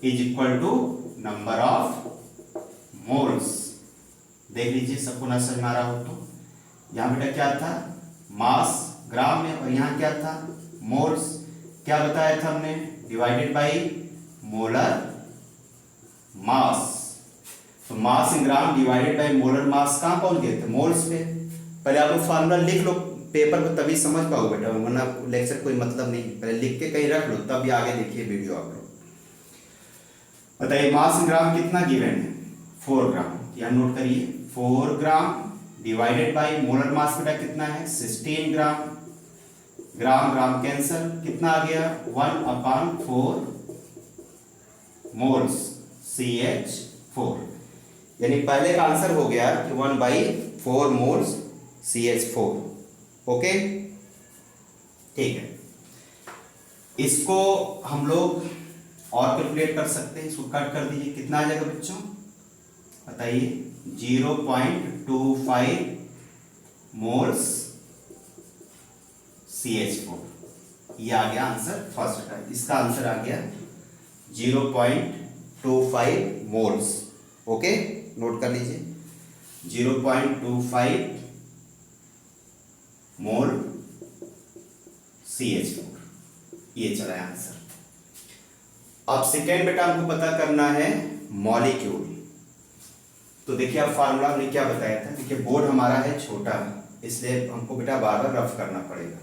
is equal to number of moles. देख लीजिए सबको ना समझ में आ रहा हो तो, यहां बेटा क्या था, मास ग्राम में, और यहां क्या था, मोल्स। क्या बताया था हमने, डिवाइडेड बाई मोलर मास। तो mass in gram divided by molar mass कहां पहुंच गए थे, मोल्स पे। पहले आप लोग फार्मूला लिख लो पेपर को, तभी समझ पाओ बेटा, वरना लेक्चर कोई मतलब नहीं। पहले लिख के कहीं रख लो, तब आगे देखिए वीडियो आप लोग। बताइए मास इन ग्राम कितना गिवन है, 4 ग्राम। यहां नोट करिए 4 ग्राम डिवाइडेड बाई मोलर मास बेटा कितना है, 16 ग्राम। ग्राम ग्राम कैंसल, कितना आ गया, 1/4 मोल्स CH4। यानी पहले का आंसर हो गया कि 1/4 मोल्स CH4। ओके, ठीक है। इसको हम लोग और कैलकुलेट कर सकते हैं, इसको कट कर दीजिए, कितना आ जाएगा बच्चों बताइए, 0.25 मोल्स CH4। ये आ गया आंसर फर्स्ट का। इसका आंसर आ गया 0.25 मोल्स। ओके, नोट कर लीजिए 0.25 मोल CH4, ये चला है आंसर। अब सेकेंड बेटा हमको पता करना है मॉलिक्यूल। तो देखिए अब फार्मूला हमने क्या बताया था, देखिए बोर्ड हमारा है छोटा, इसलिए हमको बेटा बार बार रफ करना पड़ेगा।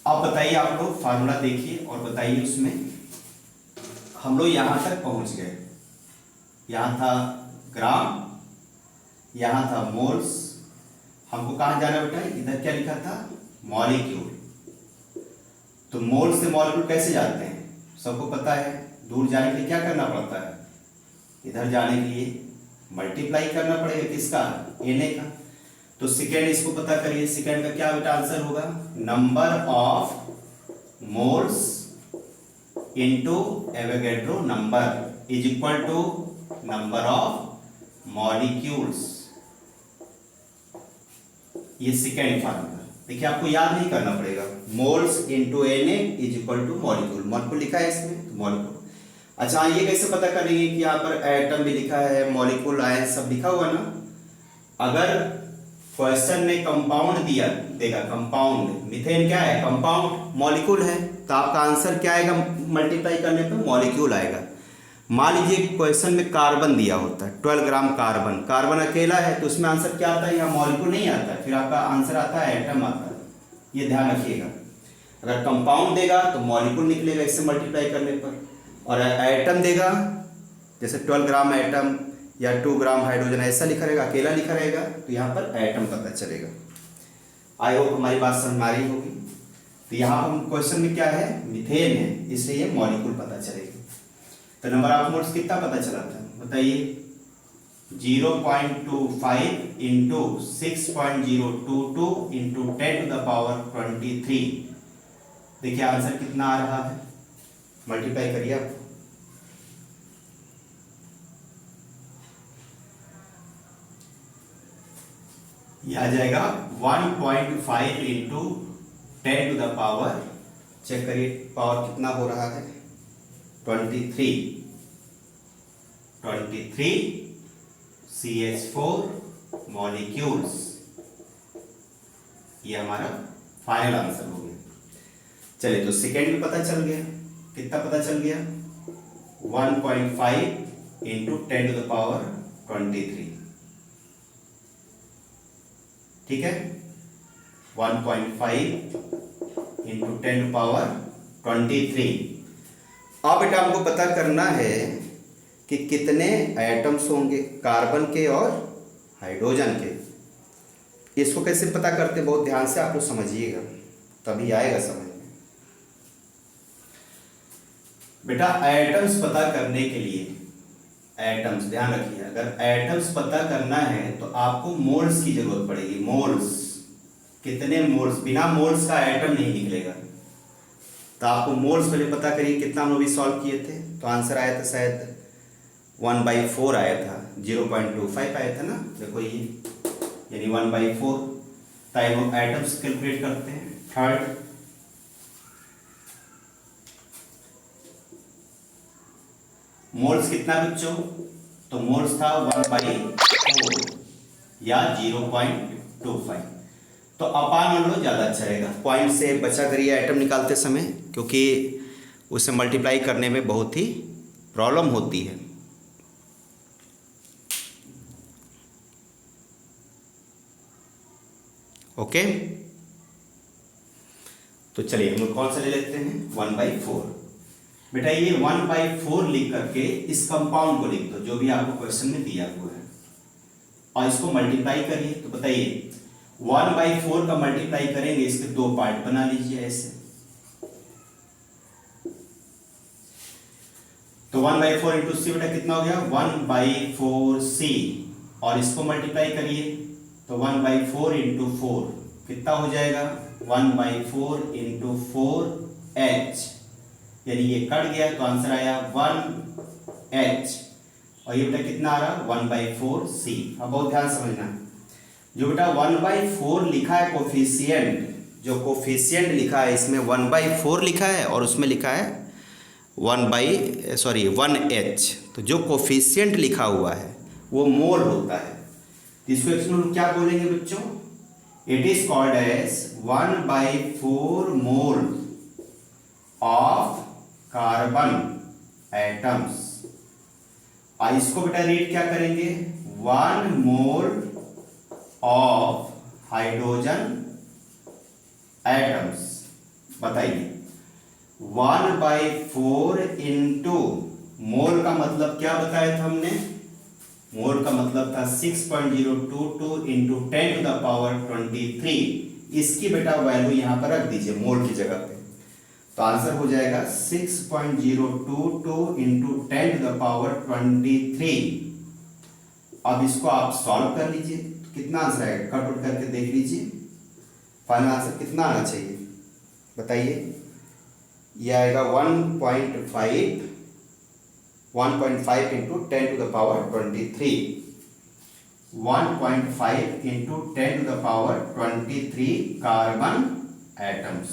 अब बताइए आप लोग फार्मूला देखिए और बताइए, उसमें हम लोग यहां तक पहुंच गए। यहां था ग्राम, यहां था मोल्स, हमको कहां जाना बेटा, इधर क्या लिखा था, मॉलिक्यूल। तो मोल से मॉलिक्यूल कैसे जाते हैं, सबको पता है। दूर जाने के लिए क्या करना पड़ता है, इधर जाने के लिए मल्टीप्लाई करना पड़ेगा किसका, Na का। तो सेकेंड इसको पता करिए, सेकेंड का क्या बेटा आंसर होगा, number of moles into Avogadro number is equal to number of molecules. ये सेकेंड फार्मूला। देखिए आपको याद नहीं करना पड़ेगा, moles into Na is equal to molecule. Molecule लिखा है इसमें, तो मॉलिक्यूल। अच्छा ये कैसे पता करेंगे कि यहाँ पर एटम भी लिखा है, मॉलिक्यूल आयन सब लिखा हुआ ना। अगर क्वेश्चन में कंपाउंड दिया देगा, कंपाउंड, मीथेन क्या है, कंपाउंड, मॉलिक्यूल है, तो आपका आंसर क्या आएगा, मल्टीप्लाई करने पर मॉलिक्यूल आएगा। मान लीजिए क्वेश्चन में कार्बन दिया होता है, 12 ग्राम कार्बन, कार्बन अकेला है तो उसमें आंसर क्या आता है, यहाँ मॉलिक्यूल नहीं आता है, फिर आपका आंसर आता है एटम आता है। ये ध्यान रखिएगा, अगर कंपाउंड देगा तो मॉलिक्यूल निकलेगा इससे मल्टीप्लाई करने पर, और एटम देगा जैसे 12 ग्राम एटम या 2 ग्राम हाइड्रोजन ऐसा लिखा रहेगा, अकेला लिखा रहेगा, तो यहाँ पर एटम पता चलेगा। आई होप हमारी बात समझ में आ रही होगी। तो यहाँ हम क्वेश्चन में क्या है, मीथेन है, इसलिए मॉलिक्यूल पता चलेगा। तो नंबर ऑफ मोल्स कितना पता चला था बताइए, 0.25 इंटू 6.022 इंटू 10⁻23। देखिए आंसर कितना आ रहा है, मल्टीप्लाई करिए आप। यह आ जाएगा 1.5 इंटू 10⁻, चेक करिए पावर कितना हो रहा है, 23 CH4 मॉलिक्यूल्स। ये हमारा फाइनल आंसर हो गया। चलिए तो सेकेंड में पता चल गया, कितना पता चल गया, 1.5 इंटू 10⁻23। ठीक है, 1.5 इंटू 10⁻23। अब बेटा हमको पता करना है कि कितने एटम्स होंगे कार्बन के और हाइड्रोजन के। इसको कैसे पता करते, बहुत ध्यान से आप लोग समझिएगा, तभी आएगा समझ में। बेटा एटम्स पता करने के लिए, एटम्स ध्यान रखिए, अगर एटम्स पता करना है तो आपको मोल्स की जरूरत पड़ेगी, मोल्स। कितने मोल्स, बिना मोल्स का एटम नहीं निकलेगा। तो आपको मोल्स पहले पता करिए कितना हम लोग भी सॉल्व किए थे। तो आंसर आया था शायद 1/4 आया था, 0.25 आया था ना, देखो ये, यानी 1/4। तो हम एटम्स कैलकुलेट करते हैं। थर्ड, मोल्स कितना बच्चों, तो मोल्स था 1/4 या 0.25। तो अपान मान लो ज़्यादा अच्छा रहेगा, पॉइंट से बचा करिए आइटम निकालते समय, क्योंकि उसे मल्टीप्लाई करने में बहुत ही प्रॉब्लम होती है। ओके, तो चलिए हम लोग कौन सा ले लेते हैं, 1/4। बेटा ये 1/4 लिख करके इस कंपाउंड को लिख दो जो भी आपको क्वेश्चन में दिया हुआ है, और इसको मल्टीप्लाई करिए। तो बताइए 1/4 का मल्टीप्लाई करेंगे, इसके दो पार्ट बना लीजिए ऐसे। तो 1/4 इंटू सी बेटा कितना हो गया, 1/4c, और इसको मल्टीप्लाई करिए तो 1/4 इंटू 4 कितना हो जाएगा, 1/4 इंटू 4h, यानी ये कट गया तो आंसर आया 1h, और ये बेटा कितना आ रहा, 1/4c। अब बहुत ध्यान समझना, जो बेटा 1/4 लिखा है कोफिशिएंट, जो कोफिशिएंट लिखा है इसमें 1/4 लिखा है और उसमें लिखा है 1h। तो जो कोफिशिएंट लिखा हुआ है वो मोल होता है। तो इसको एक्चुअली क्या बोलेंगे बच्चों, it is called as 1/4 mole of carbon atoms. और इसको बेटा रीड क्या करेंगे, 1 मोल ऑफ हाइड्रोजन एटम्स। बताइए 1/4 इंटू, मोल का मतलब क्या बताया था हमने, मोल का मतलब था 6.022 इंटू 10⁻23। इसकी बेटा वैल्यू यहां पर रख दीजिए मोल की जगह पे, तो आंसर हो जाएगा 6.022 इंटू 10⁻23। अब इसको आप सॉल्व कर लीजिए, कितना आंसर आएगा, कट उठ करके देख लीजिए, फाइनल आंसर कितना आना चाहिए बताइए। यह आएगा 1.5 इंटू 10⁻23, 1.5 इंटू 10⁻23 कार्बन एटम्स।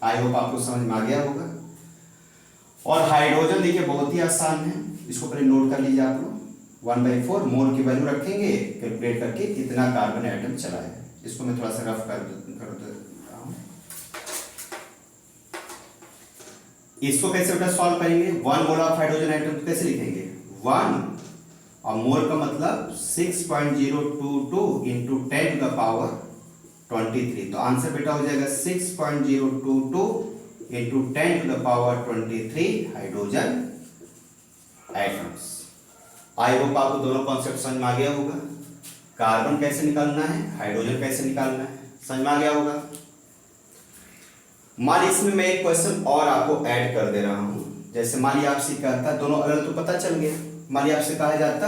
आई होप आपको समझ में आ गया होगा। और हाइड्रोजन देखिए बहुत ही आसान है, इसको पहले नोट कर लीजिए आप लोग। 1/4 मोल की वैल्यू रखेंगे, कैलकुलेट करके कितना कार्बन एटम चला है। इसको मैं थोड़ा सा रफ कर देता हूं। इसको कैसे बेटा सॉल्व करेंगे, 1 मोल ऑफ हाइड्रोजन एटम तो कैसे लिखेंगे, 1 और मोल का मतलब 6.022 इंटू 10⁻23। तो आंसर बेटा हो जाएगा 6.022 इंटू 10⁻23 हाइड्रोजन एटम्स। आई होप आपको दोनों कॉन्सेप्ट समझ में आ गया होगा। कार्बन कैसे निकालना है, हाइड्रोजन कैसे निकालना है, समझ में आ गया होगा। मान इसमें मैं एक क्वेश्चन और आपको ऐड कर दे रहा हूं। जैसे मान लिया आपसे कहता, दोनों अलग तो पता चल गया, मान लिया आपसे कहा जाता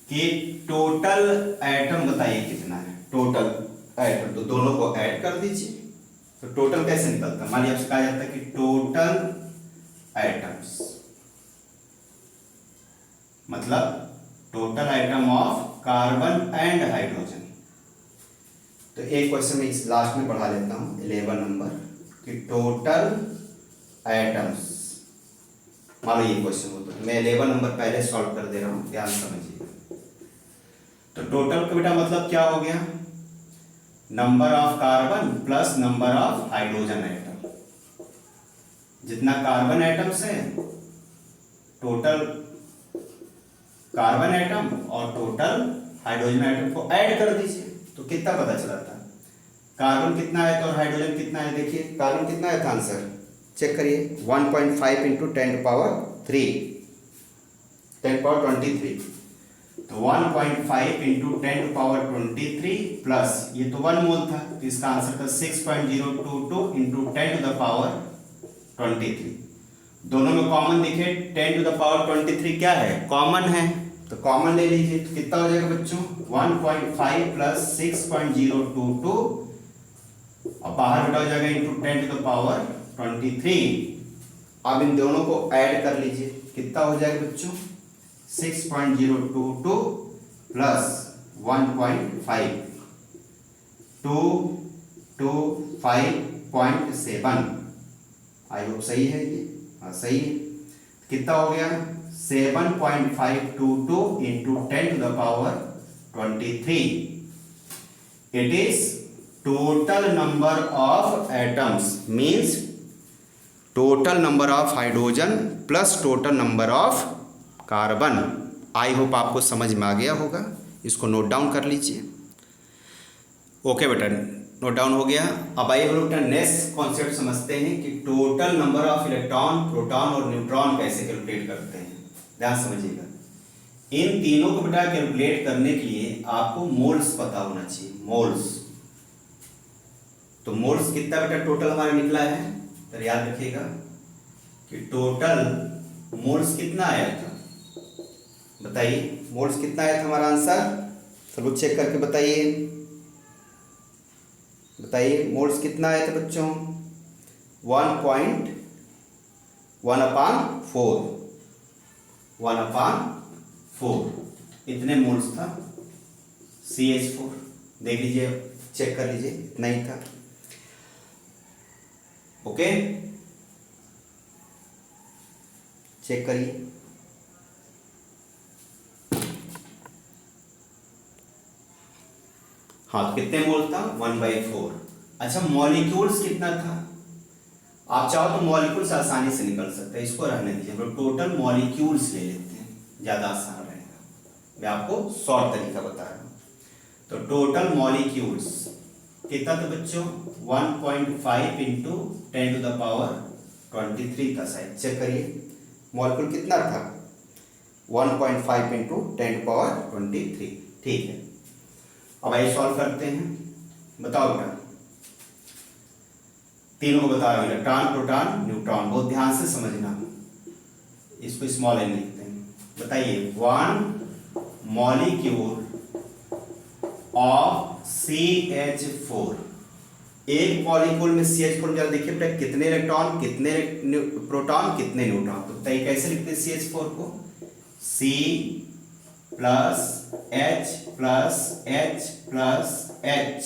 कि टोटल एटम बताइए कितना है, टोटल एटम, तो दोनों को ऐड कर दीजिए। तो टोटल कैसे निकलता है, मान लिया आपसे कहा जाता है कि टोटल एटम्स मतलब total item of carbon and hydrogen. तो एक क्वेश्चन में इस लास्ट में बढ़ा लेता हूं 11 नंबर कि टोटल एटम्स, मान लो ये क्वेश्चन हो तो मैं 11 नंबर पहले सॉल्व कर दे रहा हूं, ध्यान समझिए। तो टोटल का बेटा मतलब क्या हो गया, number of carbon plus number of hydrogen atom. जितना कार्बन एटम्स है, टोटल कार्बन एटम और टोटल हाइड्रोजन एटम को ऐड कर दीजिए, तो कितना पता चला था, कार्बन कितना है तो और हाइड्रोजन कितना है। देखिए कार्बन कितना है था, आंसर चेक करिए 1.5 इंटू 10⁻23, तो 1.5 इंटू 10⁻23 प्लस ये तो 1 मोल था, तो इसका आंसर था 6.022 इंटू 10⁻23। दोनों में कॉमन दिखे, 10⁻23 क्या है, कॉमन है, तो कॉमन ले लीजिए, तो कितना हो जाएगा बच्चों 1.5 प्लस 6.022 और बाहर बेटा हो जाएगा इंटू 10 टू द पावर 23। अब इन दोनों को ऐड कर लीजिए, कितना हो जाएगा बच्चों 6.022 प्लस 1.5 225.7। आई होप सही है ये, हाँ सही है। कितना हो गया 7.522 into 10 to the power 23। It is total number of atoms, means total number of hydrogen plus total number of carbon. I hope आपको समझ में आ गया होगा, इसको नोट डाउन कर लीजिए। ओके बेटा, नोट डाउन हो गया। अब आइए हम लोग नेक्स्ट कॉन्सेप्ट समझते हैं कि total number of electron, proton और न्यूट्रॉन कैसे कैलकुलेट करते हैं। ध्यान समझिएगा, इन तीनों को बेटा कैलकुलेट करने के लिए आपको मोल्स पता होना चाहिए, मोल्स। तो मोल्स कितना बेटा टोटल हमारा निकला है, तो याद रखिएगा कि टोटल मोल्स कितना आया था, बताइए मोल्स कितना आया था हमारा आंसर, सब लोग चेक करके बताइए, बताइए मोल्स कितना आया था बच्चों 1.1/4 इतने मोल्स था CH4। देख लीजिए, चेक कर लीजिए, इतना ही था। ओके, चेक करिए। हाँ, तो कितने मोल था 1/4। अच्छा, मॉलिक्यूल्स कितना था, आप चाहो तो मॉलिक्यूल्स आसानी से निकल सकते हैं, इसको रहने दीजिए, हम लोग टोटल मॉलिक्यूल्स ले लेते हैं, ज़्यादा आसान रहेगा। मैं आपको शॉर्ट तरीका बता रहा हूँ। तो टोटल मॉलिक्यूल्स कितना था बच्चों 1.5 इंटू 10 टू द पावर 23 था शायद, चेक करिए मॉलिक्यूल कितना था 1.5 इंटू 10 टू पावर 23। ठीक है, अब आइए सॉल्व करते हैं। बताओ बेटा, तीनों को बता रहा हूं, इलेक्ट्रॉन, प्रोटॉन, न्यूट्रॉन, बहुत ध्यान से समझना, इसको स्मॉल एन लिखते हैं। बताइए 1 मॉलिक्यूल ऑफ CH4, एक मॉलिक्यूल में CH4 जरा देखिए बेटा कितने इलेक्ट्रॉन, कितने प्रोटॉन, कितने न्यूट्रॉन। तो बताइए कैसे लिखते हैं CH4 को, C plus H plus H plus H।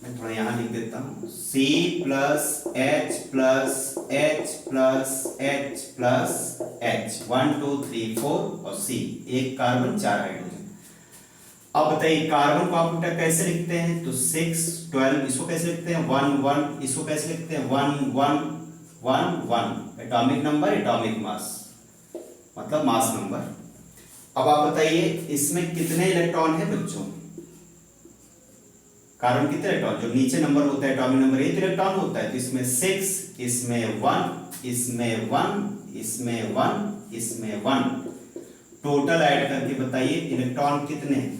मैं थोड़ा यहां लिख देता हूं, C plus H plus H plus H plus H, 1 2 3 4 और C, एक कार्बन 4 हाइड्रोजन। अब बताइए कार्बन को आप बेटा कैसे लिखते हैं, तो 6 12, इसको कैसे लिखते हैं 1 1, इसको कैसे लिखते हैं 1 1 1 1। एटॉमिक नंबर, एटॉमिक मास, मतलब मास नंबर। अब आप बताइए इसमें कितने इलेक्ट्रॉन है बच्चों, कार्बन कितने इलेक्ट्रॉन, जो नीचे नंबर होता है एटॉमिक नंबर 8 इलेक्ट्रॉन होता है, तो इसमें 6, इसमें 1, इसमें 1, इसमें 1, इसमें 1, टोटल ऐड करके बताइए इलेक्ट्रॉन कितने हैं।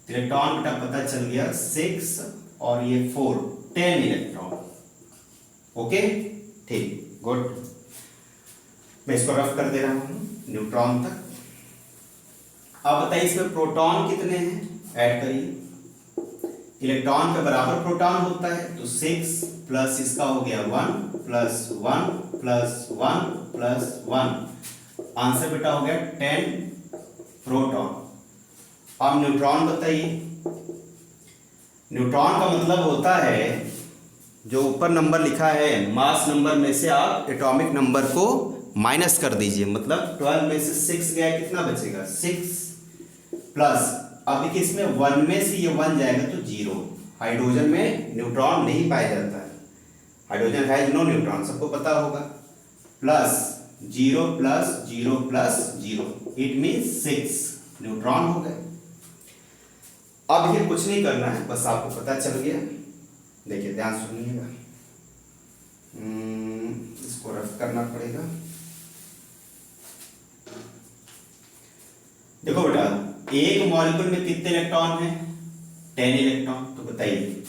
इलेक्ट्रॉन बेटा पता चल गया 6 और ये 4, 10 इलेक्ट्रॉन। ओके, ठीक, गुड। मैं इसको रफ कर दे रहा हूं न्यूट्रॉन तक। अब बताइए इसमें प्रोटॉन कितने हैं, ऐड करिए। इलेक्ट्रॉन के बराबर प्रोटॉन होता है, तो 6 प्लस इसका हो गया 1 प्लस 1 प्लस 1 प्लस 1, आंसर बेटा हो गया 10 प्रोटॉन। अब न्यूट्रॉन बताइए, न्यूट्रॉन का मतलब होता है जो ऊपर नंबर लिखा है मास नंबर में से आप एटॉमिक नंबर को माइनस कर दीजिए, मतलब 12 में से 6 गया, कितना बचेगा 6 प्लस, अब देखिए इसमें 1 में से ये 1 जाएगा तो 0। हाइड्रोजन में न्यूट्रॉन नहीं पाया जाता है, हाइड्रोजन हैज नो न्यूट्रॉन, सबको पता होगा, plus 0 plus 0 plus 0, it means 6 neutron हो गए। अब ये कुछ नहीं करना है, बस आपको पता चल गया। देखिए ध्यान सुनिएगा, इसको रफ करना पड़ेगा। देखो बेटा एक मॉलिक्यूल में कितने इलेक्ट्रॉन हैं 10 इलेक्ट्रॉन, तो बताइए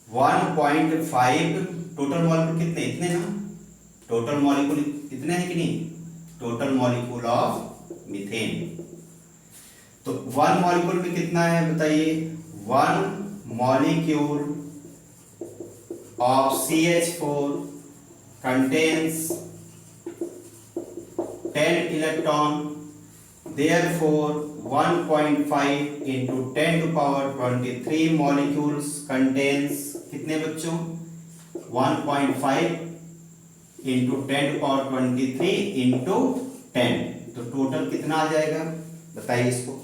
1.5 टोटल मॉलिक्यूल कितने, इतने ना, टोटल मॉलिक्यूल इतने हैं कि नहीं, टोटल मॉलिक्यूल ऑफ मीथेन। तो 1 मॉलिक्यूल में कितना है बताइए, 1 molecule of CH4 contains 10 electron, therefore 1.5 into 10 to power 23 molecules contains कितने बच्चों, 1.5 into 10 to power 23 into 10, तो टोटल कितना आ जाएगा बताइए इसको,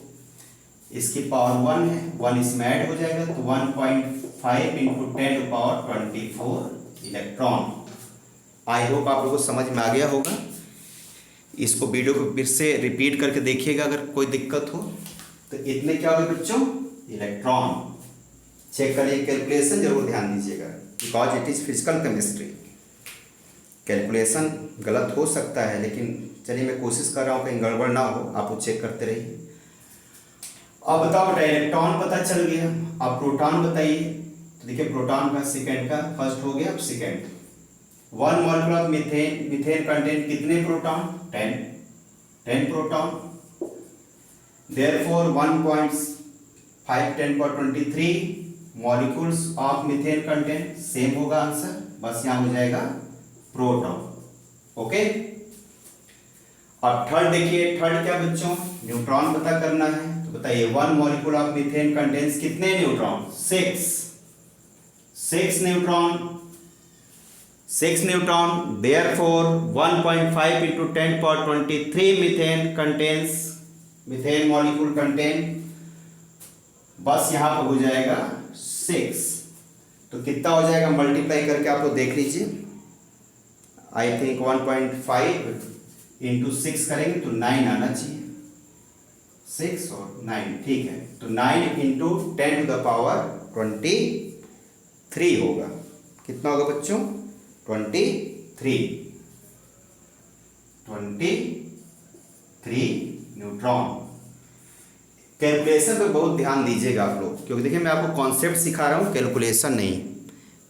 इसकी पावर 1 है, 1 इसमें ऐड हो जाएगा तो 1.5 into 10 to power 24 electron. I hope आप लोगों को समझ में आ गया होगा। इसको वीडियो को फिर से रिपीट करके देखिएगा अगर कोई दिक्कत हो। तो इतने क्या होगा बच्चों, इलेक्ट्रॉन। चेक करिए, कैलकुलेशन जरूर ध्यान दीजिएगा, because it is physical chemistry. Calculation गलत हो सकता है, लेकिन चलिए मैं कोशिश कर रहा हूँ कहीं गड़बड़ ना हो, आप वो चेक करते रहिए। अब बताओ बेटा, इलेक्ट्रॉन पता चल गया, अब प्रोटॉन बताइए। तो देखिए प्रोटॉन का सेकंड का फर्स्ट हो गया, अब second. 1 molecule of methane, methane contain कितने proton, 10 proton. Therefore 1.5 10^23 molecules of methane contain, same होगा आंसर, बस यहाँ हो जाएगा प्रोटॉन। ओके। अब थर्ड देखिए, थर्ड क्या बच्चों, न्यूट्रॉन पता करना है। तो बताइए 1 मॉलिक्यूल ऑफ मीथेन कंटेन्स कितने neutron, 6 neutron. Therefore 1.5 into 10^23 methane contains, methane molecule contain, बस यहाँ पर हो जाएगा 6। तो कितना हो जाएगा, मल्टीप्लाई करके आप लोग देख लीजिए। आई थिंक 1.5 into 6 करेंगे तो 9 आना चाहिए, 6 और 9, ठीक है। तो 9 into 10 to the power 23 होगा। कितना होगा बच्चों, 23 न्यूट्रॉन। कैलकुलेशन पे बहुत ध्यान दीजिएगा आप लोग, क्योंकि देखिए मैं आपको कॉन्सेप्ट सिखा रहा हूँ, कैलकुलेशन नहीं।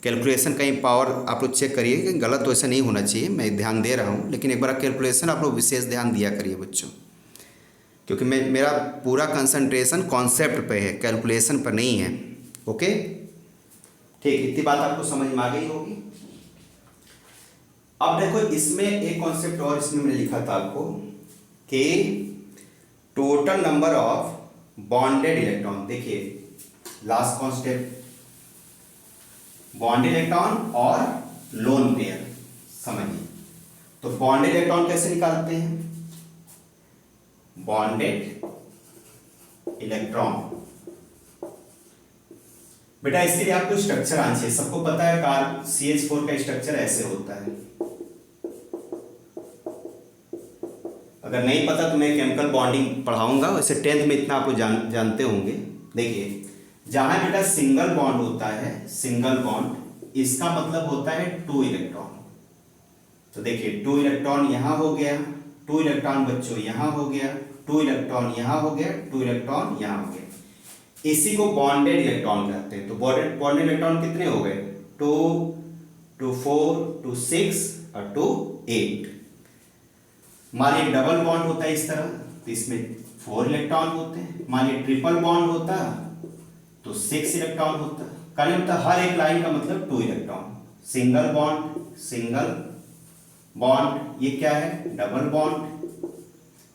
कैलकुलेशन कहीं पावर आप लोग चेक करिए कि गलत तो ऐसा नहीं होना चाहिए, मैं ध्यान दे रहा हूँ, लेकिन एक बार कैलकुलेशन आप लोग विशेष ध्यान दिया करिए बच्चों, क्योंकि मेरा पूरा कंसंट्रेशन कॉन्सेप्ट पे है, कैलकुलेशन पर नहीं है। ओके, ठीक, इतनी बात आपको समझ में आ गई होगी। अब देखो इसमें एक कॉन्सेप्ट और इसमें मैंने लिखा था आपको कि total number of bonded electron. देखिए लास्ट कॉन्सेप्ट, बॉन्डेड इलेक्ट्रॉन और लोन पेयर, समझिए। तो बॉन्डेड इलेक्ट्रॉन कैसे निकालते हैं, बॉन्डेड इलेक्ट्रॉन बेटा इसके लिए आपको स्ट्रक्चर आना चाहिए। सबको पता है CH4 का स्ट्रक्चर ऐसे होता है। अगर नहीं पता तो मैं केमिकल बॉन्डिंग पढ़ाऊंगा, वैसे 10th में इतना आपको जानते होंगे। देखिए जहां बेटा सिंगल बॉन्ड होता है, सिंगल बॉन्ड, इसका मतलब होता है 2 इलेक्ट्रॉन। तो देखिए 2 इलेक्ट्रॉन यहां हो गया, 2 इलेक्ट्रॉन बच्चों यहां हो गया, 2 इलेक्ट्रॉन यहां हो गया, 2 इलेक्ट्रॉन यहां हो गया। इसी को बॉन्डेड इलेक्ट्रॉन कहते हैं। तो बॉन्डेड इलेक्ट्रॉन कितने हो गए, 2 2 4 2 6 और 2 8। मान लीजिए डबल बॉन्ड होता है इस तरह, तो इसमें 4 इलेक्ट्रॉन होते हैं। मान लीजिए ट्रिपल बॉन्ड होता तो 6 इलेक्ट्रॉन होता। कहने मतलब हर एक लाइन का मतलब 2 इलेक्ट्रॉन। सिंगल बॉन्ड, ये क्या है, डबल बॉन्ड,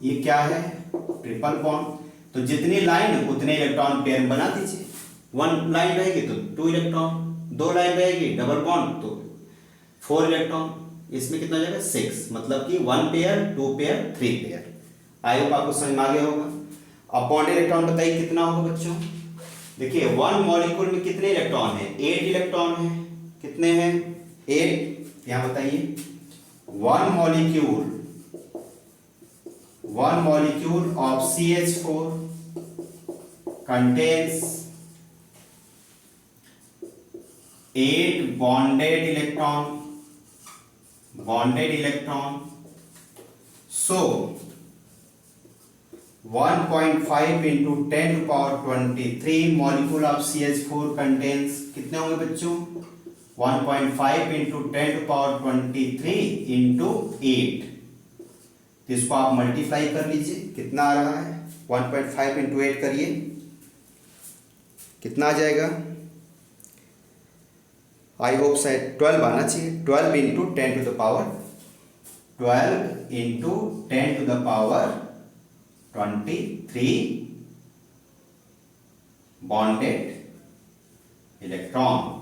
ये क्या है, ट्रिपल बॉन्ड। तो जितनी लाइन उतने इलेक्ट्रॉन पेयर बना दीजिए। 1 लाइन रहेगी तो 2 इलेक्ट्रॉन, 2 लाइन रहेगी डबल बॉन्ड तो 4 इलेक्ट्रॉन। इसमें कितना जाएगा, 6, मतलब कि 1 पेयर, 2 पेयर, 3 पेयर। आई होप आपको समझ में आ गया होगा। अब बॉन्डेड इलेक्ट्रॉन बताइए कितना होगा बच्चों। देखिए 1 मॉलिक्यूल में कितने इलेक्ट्रॉन है, 8 इलेक्ट्रॉन है। कितने हैं, 8। यहां बताइए 1 molecule of CH4 contains 8 bonded electron. So 1.5 into 10 to power 23 molecule of CH4 contains कितने होंगे बच्चों, 1.5 into 10 to power 23 into 8। तो इसको आप मल्टीप्लाई कर लीजिए, कितना आ रहा है 1.5 इंटू 8 करिए, कितना आ जाएगा, आई होप शायद 12 आना चाहिए। 12 into 10 to the power 12 into 10 to the power 23 bonded electron.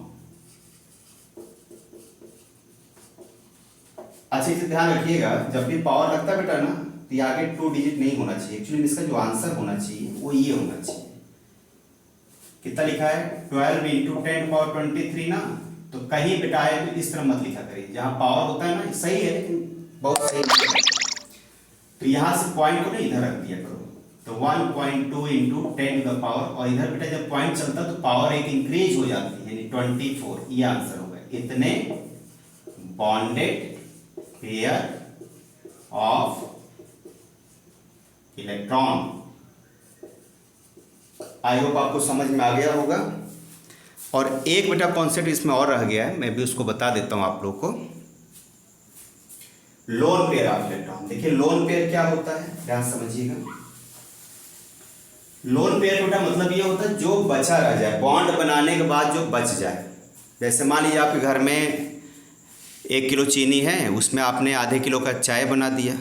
अच्छे से ध्यान रखिएगा, जब भी पावर लगता है बेटा ना, तो ये आगे 2 डिजिट नहीं होना चाहिए। एक्चुअली इसका जो आंसर होना चाहिए वो ये होना चाहिए। कितना लिखा है 12 इंटू 10 पावर 23 ना, तो कहीं बेटा आए तो इस तरह मत लिखा करिए, जहां पावर होता है ना सही है लेकिन बहुत सही नहीं है। तो यहां से पॉइंट को ना इधर रख दिया करो, तो 1.2 इंटू 10 टू द पावर, और इधर बेटा जब पॉइंट चलता है तो पावर एक इंक्रीज हो जाती है, यानी 24। ये आंसर होगा, इतने bonded pair of electron. I hope आपको समझ में आ गया होगा। और एक बेटा कॉन्सेप्ट इसमें और रह गया है, मैं भी उसको बता देता हूं आप लोग को। Lone pair of electron. देखिए लोन पेयर क्या होता है, ध्यान समझिएगा। लोन पेयर बेटा मतलब ये होता है जो बचा रह जाए, बॉन्ड बनाने के बाद जो बच जाए। जैसे मान लीजिए आपके घर में 1 किलो चीनी है, उसमें आपने आधे किलो का चाय बना दिया,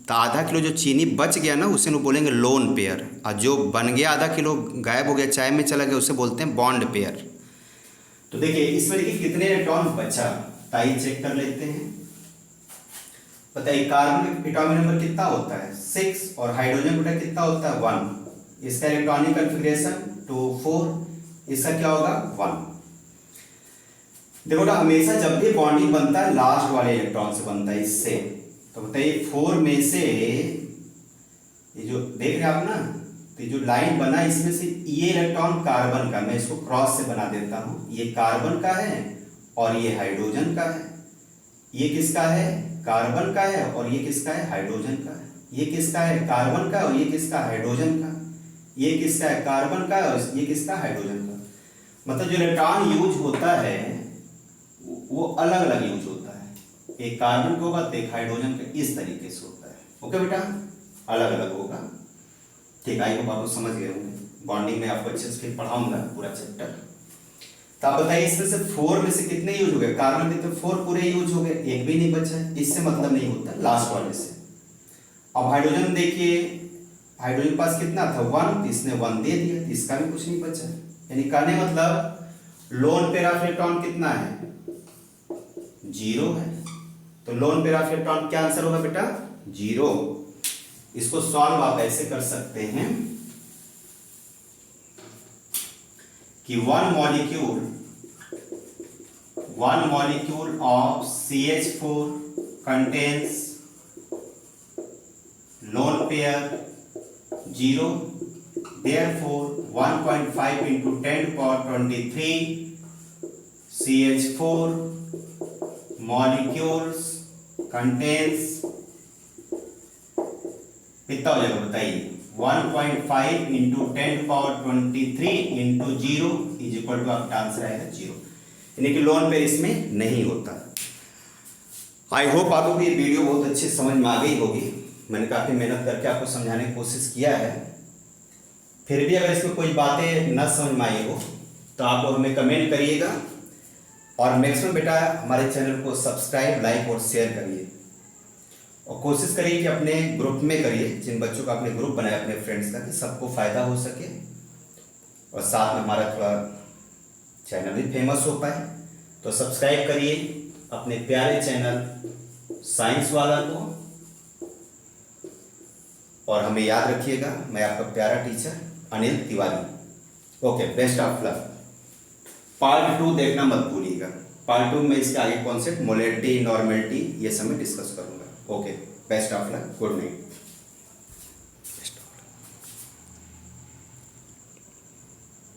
तो आधा किलो जो चीनी बच गया ना उसे बोलेंगे लोन पेयर, और जो बन गया आधा किलो गायब हो गया चाय में चला गया उसे बोलते हैं बॉन्ड पेयर। तो देखिए इसमें देखिए कितने इलेक्ट्रॉन बचा, ताई चेक कर लेते हैं। बताइए कार्बन एटॉमिक नंबर कितना होता है 6, और हाइड्रोजन बेटा कितना होता है 1। इसका इलेक्ट्रॉनिक कन्फिग्रेशन 2 4, इसका क्या होगा 1। देखो ना हमेशा जब भी बॉन्डिंग बनता है लास्ट वाले इलेक्ट्रॉन से बनता है, इससे। तो बताइए 4 में से ये जो देख रहे हैं आप ना, तो जो लाइन बना इसमें से ये इलेक्ट्रॉन कार्बन का, मैं इसको क्रॉस से बना देता हूं, ये कार्बन का है और ये हाइड्रोजन का है। ये किसका है कार्बन का है, और ये किसका है हाइड्रोजन का है। ये किसका है कार्बन का और ये किसका हाइड्रोजन का। ये किसका है कार्बन का और ये किसका हाइड्रोजन का। मतलब जो इलेक्ट्रॉन यूज होता है वो अलग अलग यूज होता है, एक कार्बन का होगा तो एक हाइड्रोजन का, इस तरीके से होता है। ओके बेटा, अलग अलग होगा। ठीक, आई होप आपको समझ गए होंगे। बॉन्डिंग में आपको अच्छे से पढ़ाऊंगा पूरा चैप्टर। तो आप बताइए इसमें से 4 में से कितने यूज हो गए, कार्बन के तो 4 पूरे यूज हो गए, एक भी नहीं बचा है, इससे मतलब नहीं होता लास्ट वाले से। अब हाइड्रोजन देखिए, हाइड्रोजन के पास कितना था 1, इसने 1 दे दिया, इसका भी कुछ नहीं बचा। यानी कहने मतलब लोन पेयर ऑफ इलेक्ट्रॉन कितना है 0 है। तो लोन पेयर ऑफ इलेक्ट्रॉन क्या आंसर होगा बेटा 0। इसको सॉल्व आप ऐसे कर सकते हैं कि one molecule of CH4 contains lone pair 0, therefore 1.5 into 10 to the power 23 CH4 molecules contains कितना हो जाएगा बताइए 1.5 into 10 to power 23 into 0 is equal to आपका आंसर आएगा 0। यानी कि लोन पेयर इसमें नहीं होता। आई होप आपको ये वीडियो बहुत अच्छे समझ में आ गई होगी। मैंने काफ़ी मेहनत करके आपको समझाने की कोशिश किया है। फिर भी अगर इसमें कोई बातें न समझ में आई हो तो आप हमें कमेंट करिएगा, और मैक्सिमम बेटा हमारे चैनल को सब्सक्राइब लाइक और शेयर करिए, और कोशिश करिए कि अपने ग्रुप में करिए, जिन बच्चों का अपने ग्रुप बनाए अपने फ्रेंड्स का, कि सबको फ़ायदा हो सके और साथ में हमारा थोड़ा चैनल भी फेमस हो पाए। तो सब्सक्राइब करिए अपने प्यारे चैनल साइंस वाला को, और हमें याद रखिएगा मैं आपका प्यारा teacher Anil Tiwari. Okay, best of luck. Part 2 देखना मत भूलिएगा। पार्ट 2 में इसके आगे कॉन्सेप्ट मोलैरिटी नॉर्मेलिटी ये सब मैं डिस्कस करूँगा। Okay, best of luck, good night.